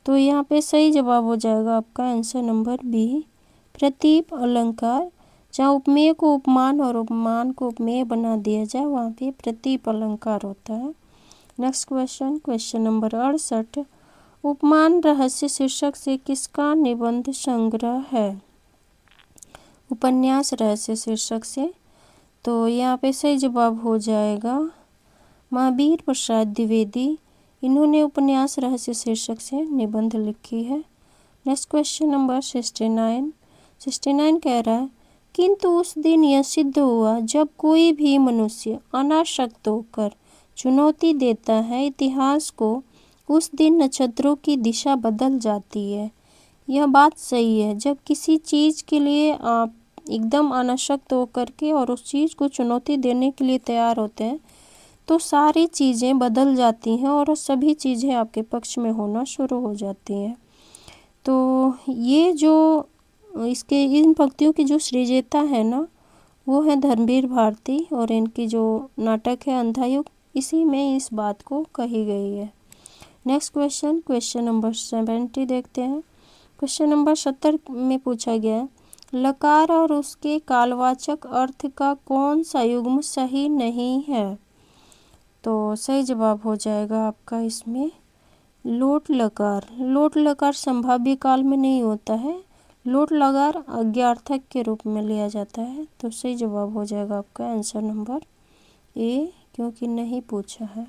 A: तो यहाँ पे सही जवाब हो जाएगा आपका आंसर नंबर बी, प्रतीप अलंकार। जहाँ उपमेय को उपमान और उपमान को उपमेय बना दिया जाए वहाँ पे प्रतीप अलंकार होता है। Next question, question number 68। उपमान रहस्य शीर्षक से किसका निबंध संग्रह है? उपन्यास रहस्य शीर्षक से। तो यहाँ पे सही जवाब हो जाएगा महावीर प्रसाद द्विवेदी, इन्होंने उपन्यास रहस्य शीर्षक से निबंध लिखी है। नेक्स्ट क्वेश्चन नंबर 69 कह रहा है, किंतु उस दिन यह सिद्ध हुआ जब कोई भी मनुष्य अनासक्त होकर चुनौती देता है इतिहास को, उस दिन नक्षत्रों की दिशा बदल जाती है। यह बात सही है, जब किसी चीज़ के लिए आप एकदम अनासक्त होकर के और उस चीज़ को चुनौती देने के लिए तैयार होते हैं तो सारी चीज़ें बदल जाती हैं और सभी चीज़ें आपके पक्ष में होना शुरू हो जाती हैं। तो ये जो इसके इन पंक्तियों की जो सृजयिता है ना वो है धर्मवीर भारती और इनकी जो नाटक है अंधायुग, इसी में इस बात को कही गई है। नेक्स्ट क्वेश्चन, क्वेश्चन नंबर 70 देखते हैं। क्वेश्चन नंबर 70 में पूछा गया है, लकार और उसके कालवाचक अर्थ का कौन सा युग्म सही नहीं है? तो सही जवाब हो जाएगा आपका इसमें लोट लकार। लोट लकार संभाव्य काल में नहीं होता है, लोट लकार अज्ञार्थक के रूप में लिया जाता है। तो सही जवाब हो जाएगा आपका आंसर नंबर ए, क्योंकि नहीं पूछा है।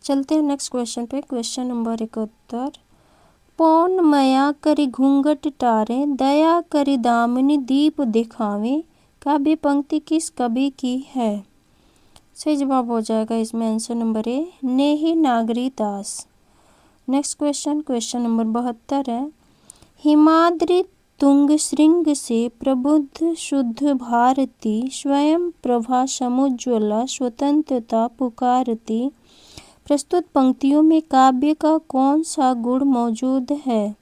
A: चलते हैं नेक्स्ट क्वेश्चन पे, क्वेश्चन नंबर 71। पौन मया करी घूंघट टारे, दया करी दामिनी दीप दिखावे, काव्य पंक्ति किस कवि की है? सही जवाब हो जाएगा इसमें आंसर नंबर ए, नेही नागरी दास। नेक्स्ट क्वेश्चन, क्वेश्चन नंबर 72 है, हिमाद्रि तुंग श्रृंग से प्रबुद्ध शुद्ध भारती, स्वयं प्रभा समुज्ज्वला स्वतंत्रता पुकारती, प्रस्तुत पंक्तियों में काव्य का कौन सा गुण मौजूद है?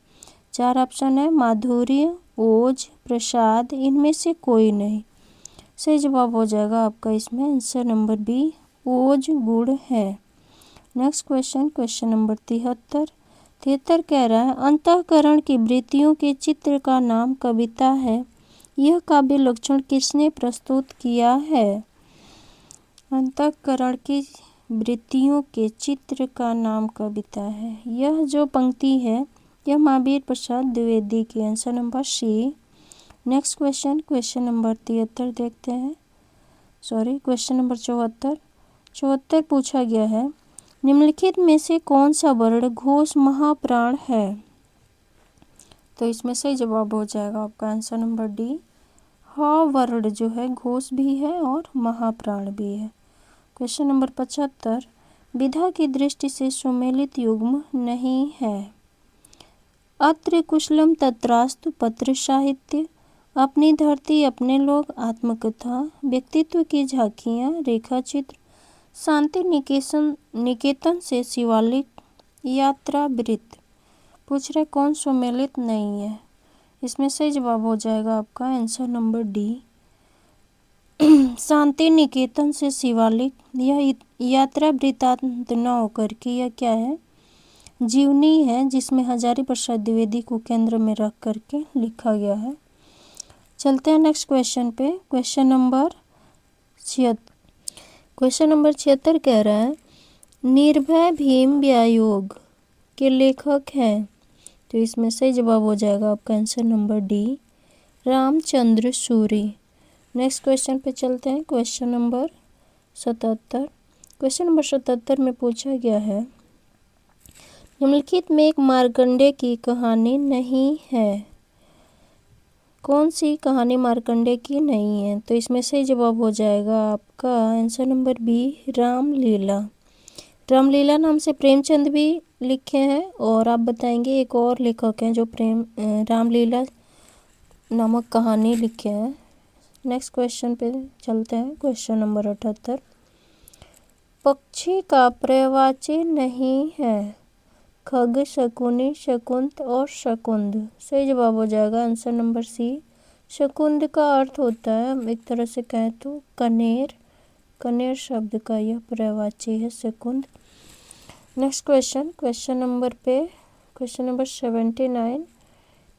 A: 4 ऑप्शन है, माधुर्य, ओज, प्रसाद, इनमें से कोई नहीं। सही जवाब हो जाएगा आपका इसमें आंसर नंबर बी, ओज गुण है। Next question, question number 73। 73 कह रहा है अंतःकरण की वृत्तियों के चित्र का नाम कविता है। यह काव्य लक्षण किसने प्रस्तुत किया है? अंतःकरण की वृत्तियों के चित्र का नाम कविता है। यह जो पंक्ति है यह महावीर प्रसाद द्विवेदी की। Answer number C. Next question number 73 देखते हैं। क्वेश्चन नंबर 74 पूछा गया है निम्नलिखित में से कौन सा वर्ण घोष महाप्राण है? तो इसमें सही जवाब हो जाएगा आपका आंसर नंबर डी। ह वर्ण जो है घोष भी है और महाप्राण भी है। क्वेश्चन नंबर 75 विधा की दृष्टि से सुमेलित युग्म नहीं है। अत्र कुशलम तत्रास्तु पत्र साहित्य, अपनी धरती अपने लोग, आत्मकथा, व्यक्तित्व की झांकियाँ, रेखाचित्र, शांति निकेतन से शिवालिक, यात्रा वृत्त। पूछ रहे कौन सुमेलित नहीं है? इसमें सही जवाब हो जाएगा आपका answer number D. Shanti Niketan से शिवालिक यह यात्रा वृत्तांत न होकर के यह क्या है? जीवनी है, जिसमें हजारी प्रसाद द्विवेदी को केंद्र में रख करके लिखा गया है। चलते हैं नेक्स्ट क्वेश्चन पे। क्वेश्चन नंबर 76 कह रहा है निर्भय भीम व्यायोग के लेखक हैं। तो इसमें सही जवाब हो जाएगा आपका answer number D Ramchandra Suri. Next question पे चलते हैं। क्वेश्चन नंबर 77 में पूछा गया है निम्नलिखित में एक मार्कंडेय की कहानी नहीं है। कौन सी कहानी मार्कंडेय की नहीं है? तो इसमें सही जवाब हो जाएगा आपका answer number B Ramlila. Ramlila नाम से प्रेमचंद भी लिखे हैं और आप बताएंगे एक और लेखक हैं जो रामलीला नामक कहानी लिखे हैं। नेक्स्ट क्वेश्चन पे चलते हैं। क्वेश्चन नंबर 78 पक्षी का पर्यायवाची नहीं है। खग, शकुनी, शकुंत और शकुंद। सही जवाब हो जाएगा आंसर नंबर सी। शकुंद का अर्थ होता है एक तरह से कहें तो कनेर। कनेर शब्द का यह पर्यायवाची है शकुंद। नेक्स्ट क्वेश्चन नंबर 79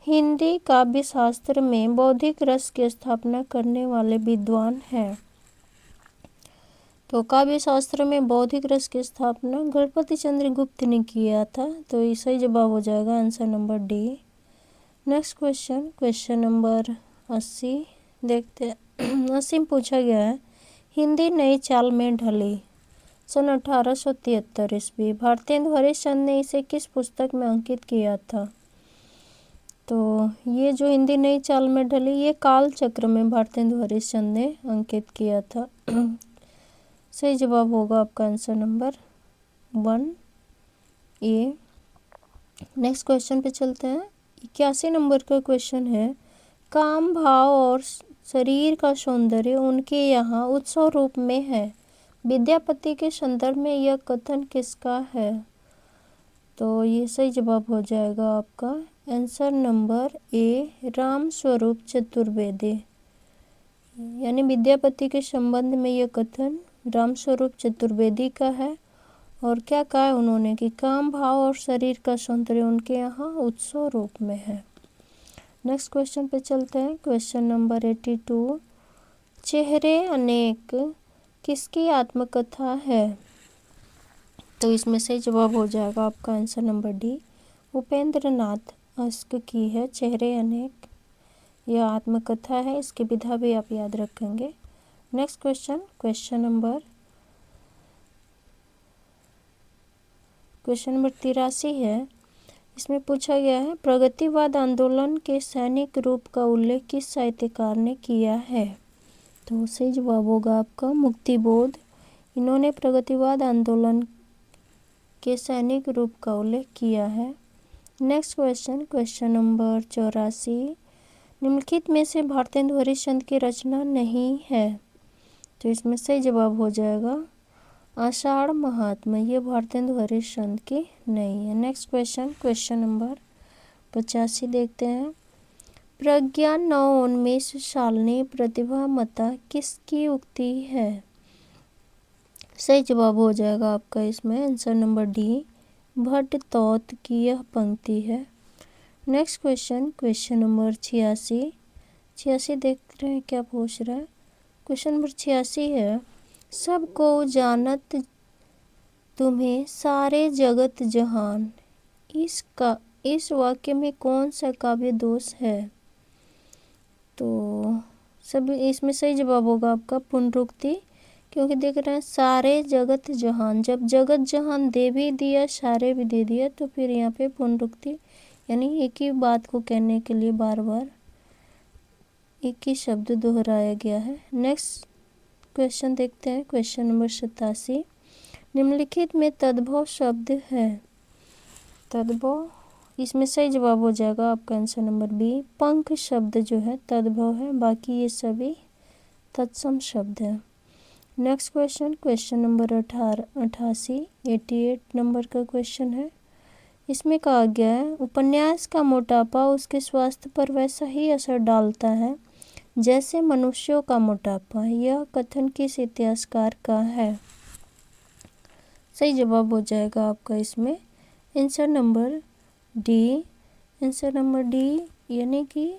A: हिंदी काव्य शास्त्र में बौद्धिक रस की स्थापना करने वाले विद्वान हैं। तो काव्य शास्त्र में बौद्धिक रस की स्थापना गणपति चंद्र गुप्त ने किया था। तो ये सही जवाब हो जाएगा answer number D. Next question number 80 देखते हैं। 80 में पूछा गया है हिंदी नई चाल में ढली। सन 1873 ईस्वी भारतेंदु हरिश्चंद्र ने इसे किस पुस्तक में अंकित किया था? तो ये जो हिंदी नई चाल में ढली ये काल चक्र में भारतेंदु हरिश्चंद्र ने अंकित किया था। सही जवाब होगा आपका आंसर नंबर 1 ए। नेक्स्ट क्वेश्चन पे चलते हैं। 81 नंबर का क्वेश्चन है काम भाव और शरीर का सौंदर्य उनके यहाँ उत्सव रूप में है। विद्यापति के संदर्भ में यह कथन किसका है? तो ये सही जवाब हो जाएगा आपका आंसर नंबर ए राम स्वरूप चतुर्वेदी। यानी विद्यापति के संबंध में यह कथन राम स्वरूप चतुर्वेदी का है। और क्या कहा है उन्होंने कि काम भाव और शरीर का सौंदर्य उनके यहाँ उत्सव रूप में है। नेक्स्ट क्वेश्चन पे चलते हैं। क्वेश्चन नंबर 82 चेहरे अनेक किसकी आत्मकथा है? तो इसमें से जवाब हो जाएगा आपका answer number D Upendra Nath ask की है चेहरे अनेक। यह आत्मकथा है, इसकी विधा भी आप याद रखेंगे। नेक्स्ट क्वेश्चन नंबर 83 है। इसमें पूछा गया है प्रगतिवाद आंदोलन के सैनिक रूप का उल्लेख किस साहित्यकार ने किया है? तो सही जवाब होगा आपका मुक्तिबोध। इन्होंने प्रगतिवाद आंदोलन के सैनिक रूप का उल्लेख किया है। नेक्स्ट क्वेश्चन नंबर 84 निम्नलिखित में से भारतेंदु हरिश्चंद्र की रचना नहीं है। तो इसमें सही जवाब हो जाएगा आषाढ़ महात्म्य। ये भारतेंदु हरिश्चंद्र की नहीं है। नेक्स्ट क्वेश्चन नंबर 85 देखते हैं। प्रज्ञा नवोन्मेष शालिनी प्रतिभा मता किसकी उक्ति है? सही जवाब हो जाएगा आपका इसमें आंसर नंबर डी भट्ट तौत की यह पंक्ति है। नेक्स्ट क्वेश्चन, क्वेश्चन नंबर 86 देख रहे हैं क्या पूछ रहा है। क्वेश्चन नंबर 86 है, सबको जानत तुम्हें सारे जगत जहान, इस वाक्य में कौन सा काव्य दोष है। तो सब इसमें सही जवाब होगा आपका पुनरुक्ति, क्योंकि देख रहे हैं सारे जगत जहान, जब जगत जहान दे भी दिया सारे भी दे दिया तो फिर यहाँ पे पुनरुक्ति यानी एक ही बात को कहने के लिए बार बार एक ही शब्द दोहराया गया है। नेक्स्ट क्वेश्चन देखते हैं, क्वेश्चन नंबर 87, निम्नलिखित में तद्भव शब्द है। तद्भव, इसमें सही जवाब हो जाएगा आपका आंसर नंबर बी, पंख शब्द जो है तद्भव है, बाकी ये सभी तत्सम शब्द है। Next question, question number 88 number का क्वेश्चन है। इसमें कहा गया है, उपन्यास का मोटापा उसके स्वास्थ्य पर वैसा ही असर डालता है जैसे मनुष्यों का मोटापा। यह कथन किस इतिहासकार का है। सही जवाब हो जाएगा आपका इसमें answer number D, answer number D यानी कि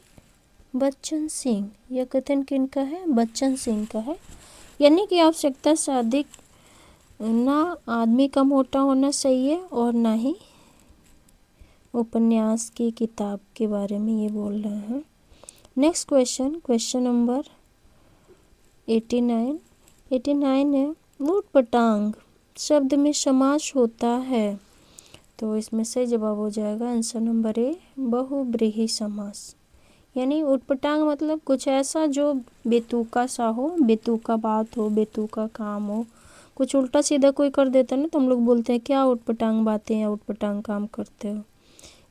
A: बच्चन सिंह। यह कथन किनका है, बच्चन सिंह का है। यानी कि आवश्यकता से अधिक ना आदमी का मोटा होना सही है और ना ही उपन्यास की किताब के बारे में ये बोल रहे हैं। नेक्स्ट क्वेश्चन, क्वेश्चन नंबर 89 है, ऊट पटांग शब्द में समास होता है। तो इसमें सही जवाब हो जाएगा आंसर नंबर ए, बहुब्रीहि समास। यानी ऊटपटांग मतलब कुछ ऐसा जो बेतुका सा हो, बेतुका बात हो, बेतुका काम हो, कुछ उल्टा सीधा कोई कर देता है ना तो हम लोग बोलते हैं क्या ऊटपटांग बातें या ऊटपटांग काम करते हो।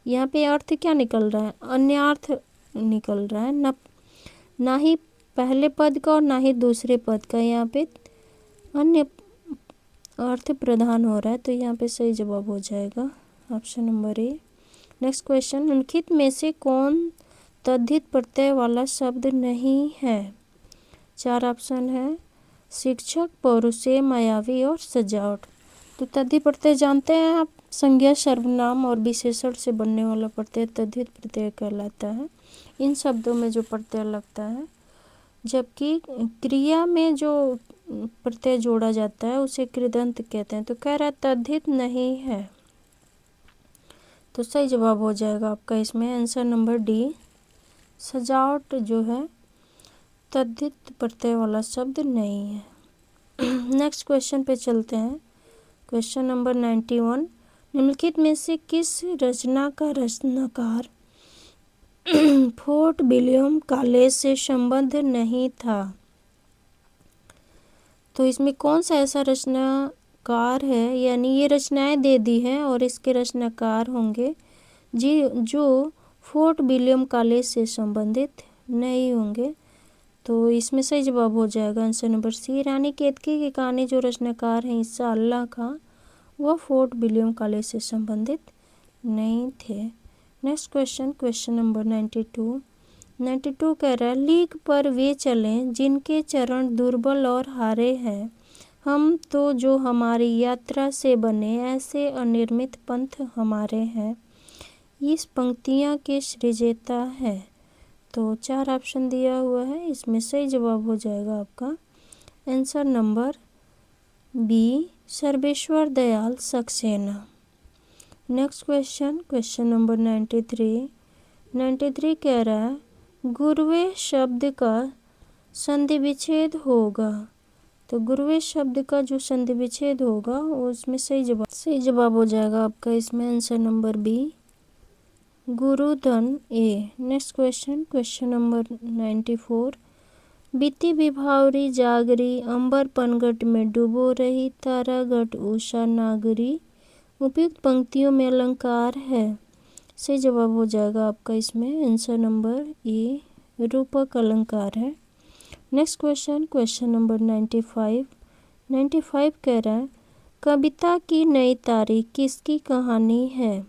A: यहाँ पे अर्थ क्या निकल रहा है, अन्य अर्थ निकल रहा है, ना ही पहले पद का और ना ही दूसरे पद का, यहाँ पे अन्य अर्थ प्रदान हो रहा है। तो यहाँ पे सही जवाब हो जाएगा option number A. Next question, निम्नलिखित में से कौन तद्धित प्रत्यय वाला शब्द नहीं है। 4 ऑप्शन है, शिक्षक, पौरुषेय, मायावी और सजावट। तो तद्धित प्रत्यय जानते हैं आप, संज्ञा, सर्वनाम और विशेषण से बनने वाला प्रत्यय तद्धित प्रत्यय कहलाता है। इन शब्दों में जो प्रत्यय लगता है, जबकि क्रिया में जो प्रत्यय जोड़ा जाता है उसे कृदंत कहते हैं। तो कह रहा है तद्धित नहीं है, तो सही जवाब हो जाएगा आपका इसमें आंसर नंबर डी, सजावट जो है तद्धित प्रत्यय वाला शब्द नहीं है। नेक्स्ट क्वेश्चन पे चलते हैं, क्वेश्चन नंबर 91, निम्नलिखित में से किस रचना का रचनाकार फोर्ट विलियम कॉलेज से संबंध नहीं था। तो इसमें कौन सा ऐसा रचनाकार है, यानी ये रचनाएं दे दी हैं और इसके रचनाकार होंगे जो फोर्ट विलियम कॉलेज से संबंधित नहीं होंगे। तो इसमें सही जवाब हो जाएगा आंसर नंबर सी, रानी केतकी की कहानी जो रचनाकार हैं ईसा अल्लाह का, वह फोर्ट विलियम कॉलेज से संबंधित नहीं थे। नेक्स्ट क्वेश्चन, क्वेश्चन नंबर 92 कह रहा है, लीक पर वे चलें जिनके चरण दुर्बल और हारे हैं, हम तो जो हमारी यात्रा से बने ऐसे अनिर्मित पंथ हमारे हैं। इस पंक्तियाँ के सृजेता है। तो 4 ऑप्शन दिया हुआ है, इसमें सही जवाब हो जाएगा आपका answer number B, Sarveshwar Dayal Saxena. Next question, question number 93 कह रहा है, गुरुवे शब्द का संधि विच्छेद होगा। तो गुरुवे शब्द का जो संधि विच्छेद होगा उसमें सही जवाब हो जाएगा आपका इसमें आंसर नंबर बी, गुरुधन ए। नेक्स्ट क्वेश्चन, क्वेश्चन नंबर 94, बीती विभावरी जागरी, अंबर पनघट में डूबो रही, तारा घट उषा नागरी। उपयुक्त पंक्तियों में अलंकार है। सही जवाब हो जाएगा आपका इसमें आंसर नंबर ए, रूपक अलंकार है। नेक्स्ट क्वेश्चन, क्वेश्चन नंबर 95 कह रहा है, कविता की नई तारीख किसकी कहानी है।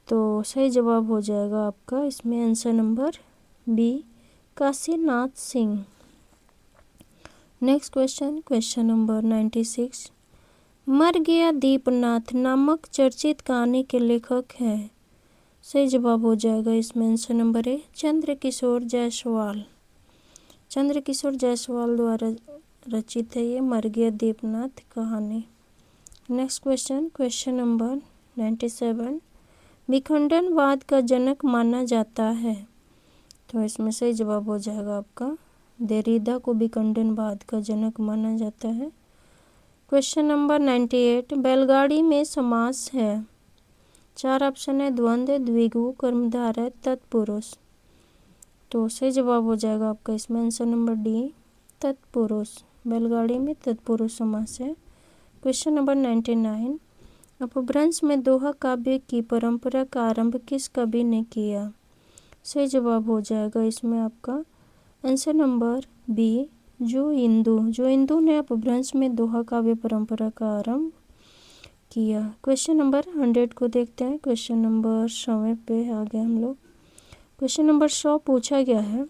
A: तो सही जवाब हो जाएगा आपका इसमें answer number B, Kashinath Singh. Next question, question number 96 मर गया दीपनाथ नामक चर्चित कहानी के लेखक हैं? सही जवाब हो जाएगा इसमें आंसर नंबर ए चंद्रकिशोर जायसवाल। चंद्रकिशोर जायसवाल द्वारा रचित है ये मर गया दीपनाथ कहानी। नेक्स्ट क्वेश्चन, क्वेश्चन नंबर 97, विखंडनवाद का जनक माना जाता है? तो इसमें सही जवाब हो जाएगा आपका देरिदा को विखंडनवाद का जनक माना जाता है। क्वेश्चन नंबर 98, बैलगाड़ी में समास है? 4 ऑप्शन है द्वंद्व, द्विगु, कर्मधारय, तत्पुरुष। तो सही जवाब हो जाएगा आपका इसमें आंसर नंबर डी तत्पुरुष। बैलगाड़ी में तत्पुरुष समास है। क्वेश्चन नंबर 99, अपभ्रंश में दोहा काव्य की परंपरा का आरंभ किस कवि ने किया? सही जवाब हो जाएगा इसमें आपका आंसर नंबर बी जो इंदु ने अपभ्रंश में दोहा काव्य परंपरा का आरंभ किया। क्वेश्चन नंबर 100 को देखते हैं। क्वेश्चन नंबर 100 पे आ गए हम लोग। क्वेश्चन नंबर 100 पूछा गया है,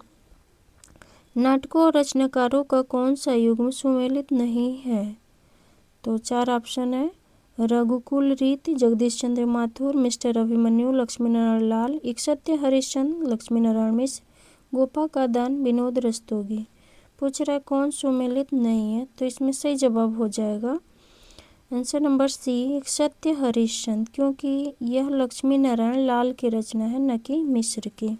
A: नाटकों और रचनाकारों का कौन सा युग्म सुमेलित नहीं है? तो 4 ऑप्शन है रघुकुल रीत, जगदीश चंद्र माथुर, मिस्टर अभिमन्यु, लक्ष्मीनारायण लाल, एक सत्य हरिश्चंद्र, लक्ष्मीनारायण मिश्र, गोपा का दान, विनोद रस्तोगी। पूछ रहा है कौन सुमेलित नहीं है? तो इसमें सही जवाब हो जाएगा आंसर नंबर सी एक सत्य हरिश्चंद्र, क्योंकि यह लक्ष्मीनारायण लाल की रचना है न कि मिश्र की।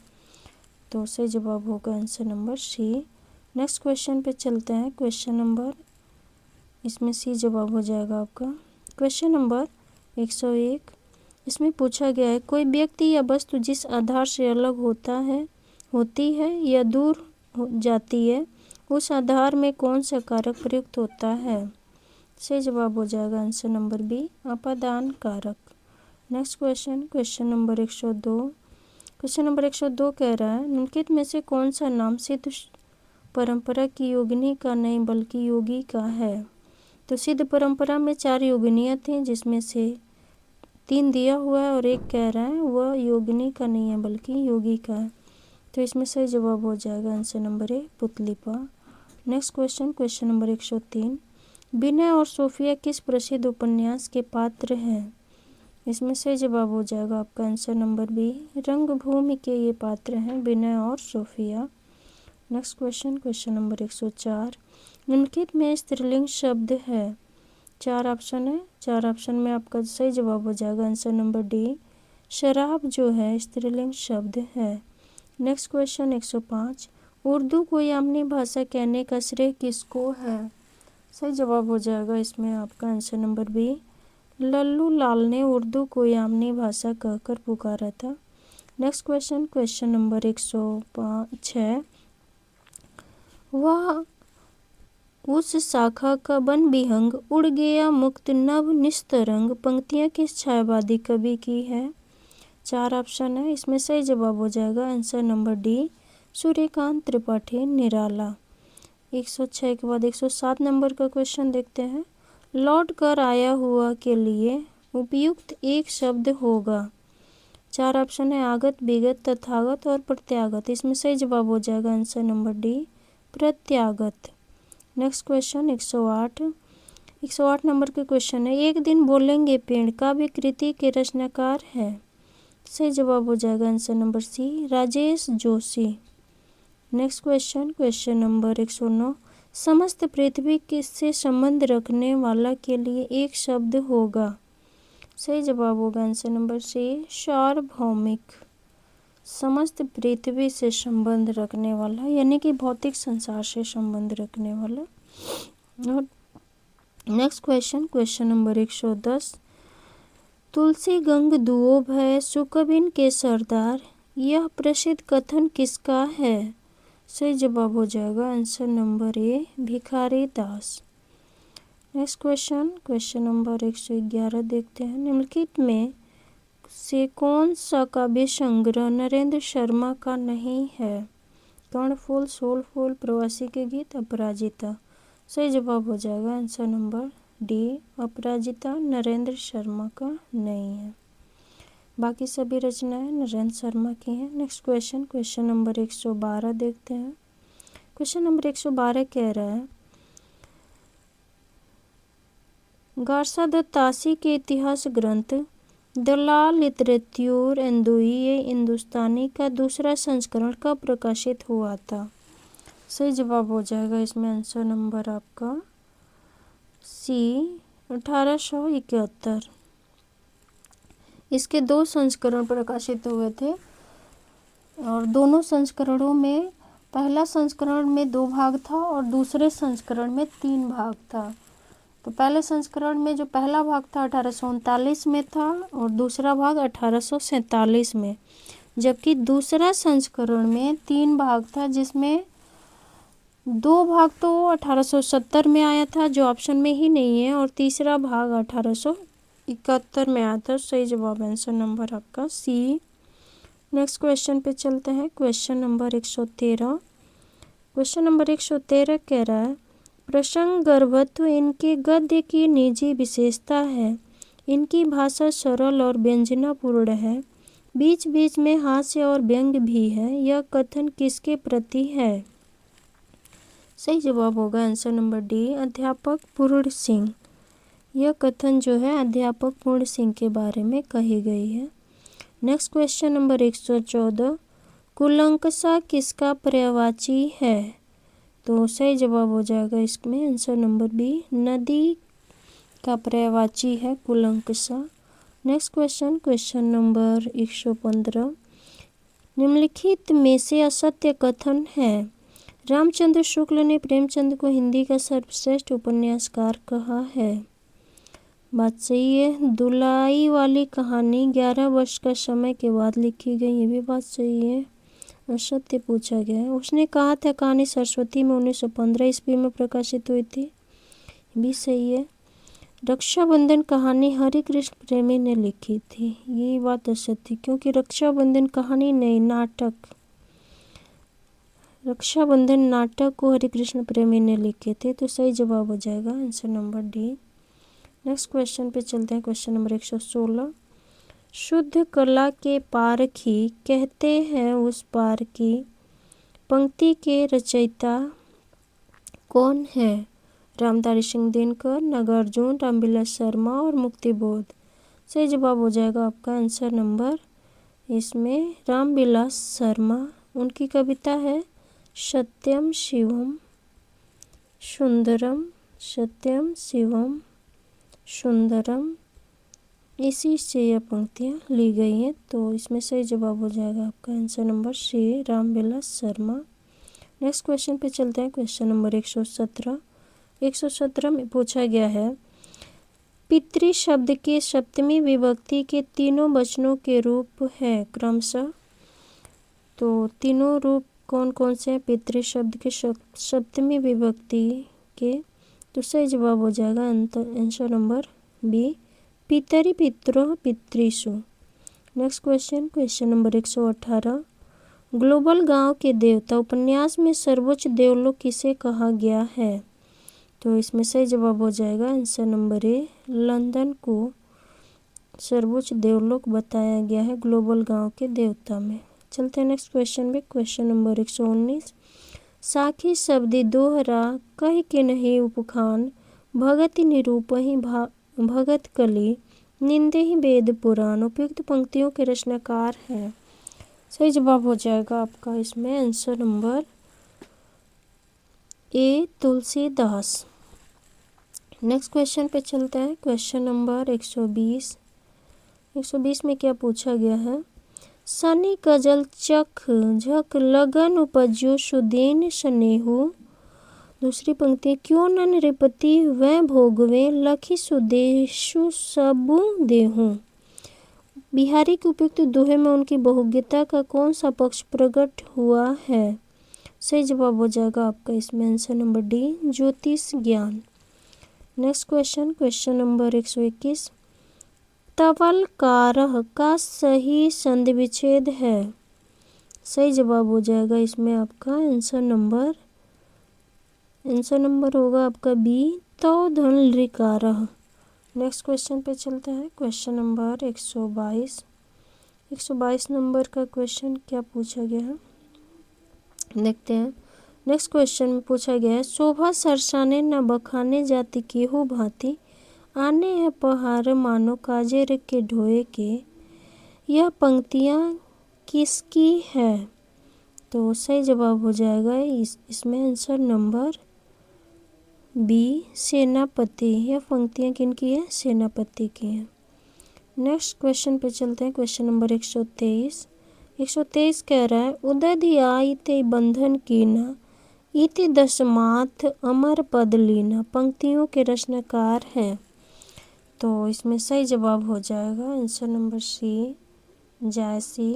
A: तो सही जवाब होगा answer number C. Next question पे चलते हैं। क्वेश्चन नंबर इसमें सी जवाब हो जाएगा आपका। क्वेश्चन नंबर 101, इसमें पूछा गया है, कोई व्यक्ति या वस्तु जिस आधार से अलग होती है या दूर हो जाती है, उस आधार में कौन सा कारक प्रयुक्त होता है? सही जवाब हो जाएगा आंसर नंबर बी अपादान कारक। Next question, question number 102। Question number 102 कह रहा है, निम्नलिखित में से कौन सा नाम सिद्ध परंपरा की योगिनी का नहीं बल्कि योगी का है? तो सिद्ध परंपरा में 4 योगिनियाँ थीं, जिसमें से 3 दिया हुआ है और एक कह रहा है वह योगिनी का नहीं है बल्कि योगी का है। तो इसमें सही जवाब हो जाएगा आंसर नंबर ए पुतलिपा। Next question, question number 103, Vinay और सोफिया किस प्रसिद्ध उपन्यास के पात्र हैं? इसमें सही जवाब हो जाएगा आपका आंसर नंबर बी रंगभूमि के ये पात्र हैं विनय और Sophia. Next question, question number 104, निम्नलिखित में स्त्रीलिंग शब्द है? 4 ऑप्शन है, 4 ऑप्शन में आपका सही जवाब हो जाएगा आंसर नंबर डी शराब जो है स्त्रीलिंग शब्द है। नेक्स्ट क्वेश्चन 105, उर्दू को यामनी भाषा कहने का श्रेय किसको है? सही जवाब हो जाएगा इसमें आपका आंसर नंबर बी लल्लू लाल ने उर्दू को यामनी भाषा कहकर पुकारा था। नेक्स्ट क्वेश्चन, क्वेश्चन नंबर 106, वह उस शाखा का वन विहंग उड़ गया मुक्त नभ निस्तरंग पंक्तियाँ किस छायावादी कवि की है? 4 ऑप्शन है, इसमें सही जवाब हो जाएगा answer number D Suryakant Tripathi Nirala. 106 के बाद 107 नंबर का क्वेश्चन देखते हैं, लौट कर आया हुआ के लिए उपयुक्त एक शब्द होगा? 4 ऑप्शन है आगत, विगत, तथागत और प्रत्यागत। इसमें सही जवाब हो जाएगा आंसर नंबर डी प्रत्यागत। नेक्स्ट क्वेश्चन 108 नंबर के क्वेश्चन है, एक दिन बोलेंगे पेड़ काव्य कृति के रचनाकार है? सही जवाब हो जाएगा answer number C Rajesh Joshi. Next question, question number 109, समस्त पृथ्वी किससे संबंध रखने वाला के लिए एक शब्द होगा? सही जवाब होगा आंसर नंबर सी सार्वभौमिक। समस्त पृथ्वी से संबंध रखने वाला यानी कि भौतिक संसार से संबंध रखने वाला। और नेक्स्ट क्वेश्चन, क्वेश्चन नंबर 110, तुलसी गंग दुओ भय सुकबिन के सरदार, यह प्रसिद्ध कथन किसका है? सही जवाब हो जाएगा आंसर नंबर ए भिखारी दास। नेक्स्ट क्वेश्चन, क्वेश्चन नंबर 111 देखते हैं, निम्नलिखित में से कौन सा काव्य संग्रह नरेंद्र शर्मा का नहीं है? कर्णफूल, सोलफूल, प्रवासी के गीत, अपराजिता। सही जवाब हो जाएगा आंसर नंबर डी अपराजिता नरेंद्र शर्मा का नहीं है। बाकी सभी रचनाएं नरेंद्र शर्मा की हैं। नेक्स्ट क्वेश्चन, क्वेश्चन नंबर 112 देखते हैं। क्वेश्चन नंबर 112 कह रहा है, गार्सा द तासी के इतिहास ग्रंथ द ला लिटरेच्योर एंदोई ये हिंदुस्तानी का दूसरा संस्करण कब प्रकाशित हुआ था? सही जवाब हो जाएगा इसमें आंसर नंबर आपका सी 1871। इसके 2 संस्करण प्रकाशित हुए थे और दोनों संस्करणों में पहला संस्करण में 2 भाग था और दूसरे संस्करण में 3 भाग था। तो पहले संस्करण में जो पहला भाग था 1839 में था और दूसरा भाग 1847 में, जबकि दूसरा संस्करण में 3 भाग था जिसमें 2 भाग तो 1870 में आया था जो ऑप्शन में ही नहीं है और तीसरा भाग 1871 में आया था। सही जवाब आंसर नंबर आपका सी। नेक्स्ट क्वेश्चन पे चलते हैं। Question number 113। क्वेश्चन नंबर 113 कह रहा है प्रसंग गर्भत्व इनके गद्य की निजी विशेषता है। इनकी भाषा सरल और व्यंजनापूर्ण है। बीच बीच में हास्य और व्यंग्य भी है। यह कथन किसके प्रति है? सही जवाब होगा आंसर नंबर डी अध्यापक पूर्ण सिंह। यह कथन जो है अध्यापक पूर्ण सिंह के बारे में कही गई है। नेक्स्ट क्वेश्चन नंबर 114 कुलंकषा किसका पर्यायवाची है? तो सही जवाब हो जाएगा इसमें आंसर नंबर बी नदी का पर्यायवाची है कुलंकषा। नेक्स्ट क्वेश्चन क्वेश्चन नंबर 115 निम्नलिखित में से असत्य कथन है। रामचंद्र शुक्ल ने प्रेमचंद को हिंदी का सर्वश्रेष्ठ उपन्यासकार कहा है। बात सही है। दुलाई वाली कहानी 11 वर्ष का समय के बाद लिखी गई, ये भी बात सही है। असत्य पूछा गया है। उसने कहा था कहानी सरस्वती में 1915 ईस्वी में प्रकाशित हुई थी, ये भी सही है। रक्षाबंधन कहानी हरि कृष्ण प्रेमी ने लिखी थी, ये बात असत्य क्योंकि रक्षाबंधन कहानी नहीं नाटक, रक्षाबंधन नाटक को हरि कृष्ण प्रेमी ने लिखे थे। तो सही जवाब हो जाएगा answer number D. Next question पे चलते हैं। क्वेश्चन नंबर 116 शुद्ध कला के पारखी कहते हैं उस पार की पंक्ति के रचयिता कौन है? रामधारी सिंह दिनकर, नागार्जुन, रामविलास शर्मा और मुक्तिबोध। सही जवाब हो जाएगा आपका आंसर नंबर इसमें रामविलास शर्मा। उनकी कविता है सत्यम शिवम सुंदरम, सत्यम शिवम सुंदरम, इसी से यह पंक्तियाँ ली गई हैं। तो इसमें सही जवाब हो जाएगा आपका answer number C Ramvilas Sharma. Next question पे चलते हैं। Question number 117। 117 में पूछा गया है पितृ शब्द के सप्तमी विभक्ति के तीनों वचनों के रूप है क्रमशः। तो तीनों रूप कौन कौन से हैं पितृ शब्द के सप्तमी विभक्ति के? तो सही जवाब हो जाएगा आंसर नंबर बी पितरि पितरोः पितृषु। Next question question number 118 global गांव के देवता उपन्यास में सर्वोच्च देवलोक किसे कहा गया है? तो इसमें सही जवाब हो जाएगा आंसर नंबर ए लंदन को सर्वोच्च देवलोक बताया गया है ग्लोबल गांव के देवता में। चलते हैं नेक्स्ट क्वेश्चन में। क्वेश्चन नंबर 119 साखी शब्दी दोहरा कह के नहीं उपखान भगति निरूपहि भगत कली निंदे ही वेद पुराण उपयुक्त पंक्तियों के रचनाकार हैं। सही जवाब हो जाएगा आपका इसमें आंसर नंबर ए तुलसीदास। नेक्स्ट क्वेश्चन पे चलते हैं। Question number 120। 120 में क्या पूछा गया है सनी कजल चख झक लगन उपज्यो सुदीन स्नेहु। दूसरी पंक्ति क्यों न नृपति वै भोगवे लखी सुदेशु सबु देहु। बिहारी के उपयुक्त दोहे में उनकी बहुज्ञता का कौन सा पक्ष प्रकट हुआ है? सही जवाब हो जाएगा आपका इसमें आंसर नंबर डी ज्योतिष ज्ञान। नेक्स्ट क्वेश्चन क्वेश्चन नंबर 121 तवलकारः का सही संधि विच्छेद है। सही जवाब हो जाएगा इसमें आपका आंसर नंबर होगा आपका बी तो धन ऋकारः। नेक्स्ट क्वेश्चन पे चलते हैं। Question number 122। 122 नंबर का क्वेश्चन क्या पूछा गया है देखते हैं। नेक्स्ट क्वेश्चन में पूछा गया है शोभा सरसाने न बखाने जाति केहू भांति आने हैं पहाड़ मानो काजर के ढोए के। यह पंक्तियाँ किसकी है? तो सही जवाब हो जाएगा इसमें आंसर नंबर बी, सेनापति। यह पंक्तियाँ किनकी है? सेनापति की हैं। नेक्स्ट क्वेश्चन पे चलते हैं, क्वेश्चन नंबर 123। 123 कह रहा है, उदधि आयते बंधन कीना इति दशमाथ अमर पद लीना। पंक्तियों के रचनाकार हैं। तो इसमें सही जवाब हो जाएगा आंसर नंबर सी, जायसी।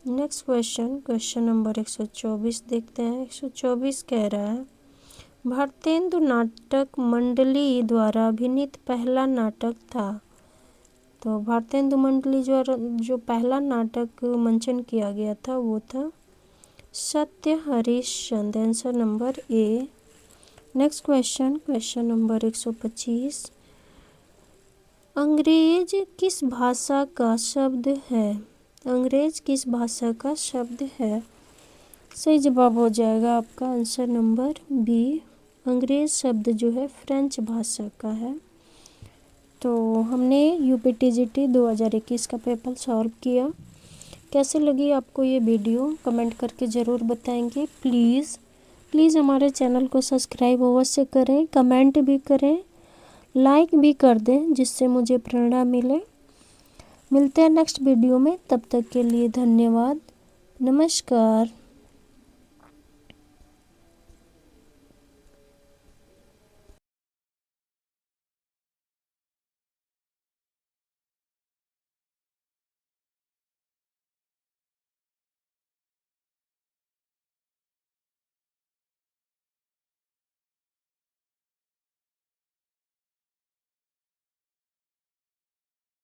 A: नेक्स्ट क्वेश्चन नंबर 124 देखते हैं। 124 कह रहा है, भारतेंदु नाटक मंडली द्वारा अभिनीत पहला नाटक था। तो भारतेंदु मंडली जो पहला नाटक मंचन किया गया था वो था सत्य हरिश्चंद्र, आंसर नंबर ए। Next question number 125। अंग्रेज किस भाषा का शब्द है? अंग्रेज किस भाषा का शब्द है? सही जवाब हो जाएगा आपका आंसर नंबर बी। अंग्रेज शब्द जो है फ्रेंच भाषा का है। तो हमने यूपीटीजीटी 2021 का पेपर सॉल्व किया। कैसे लगी आपको ये वीडियो कमेंट करके ज़रूर बताएंगे। प्लीज़ हमारे चैनल को सब्सक्राइब अवश्य करें, कमेंट भी करें, लाइक भी कर दें, जिससे मुझे प्रेरणा मिले। मिलते हैं नेक्स्ट वीडियो में, तब तक के लिए धन्यवाद, नमस्कार।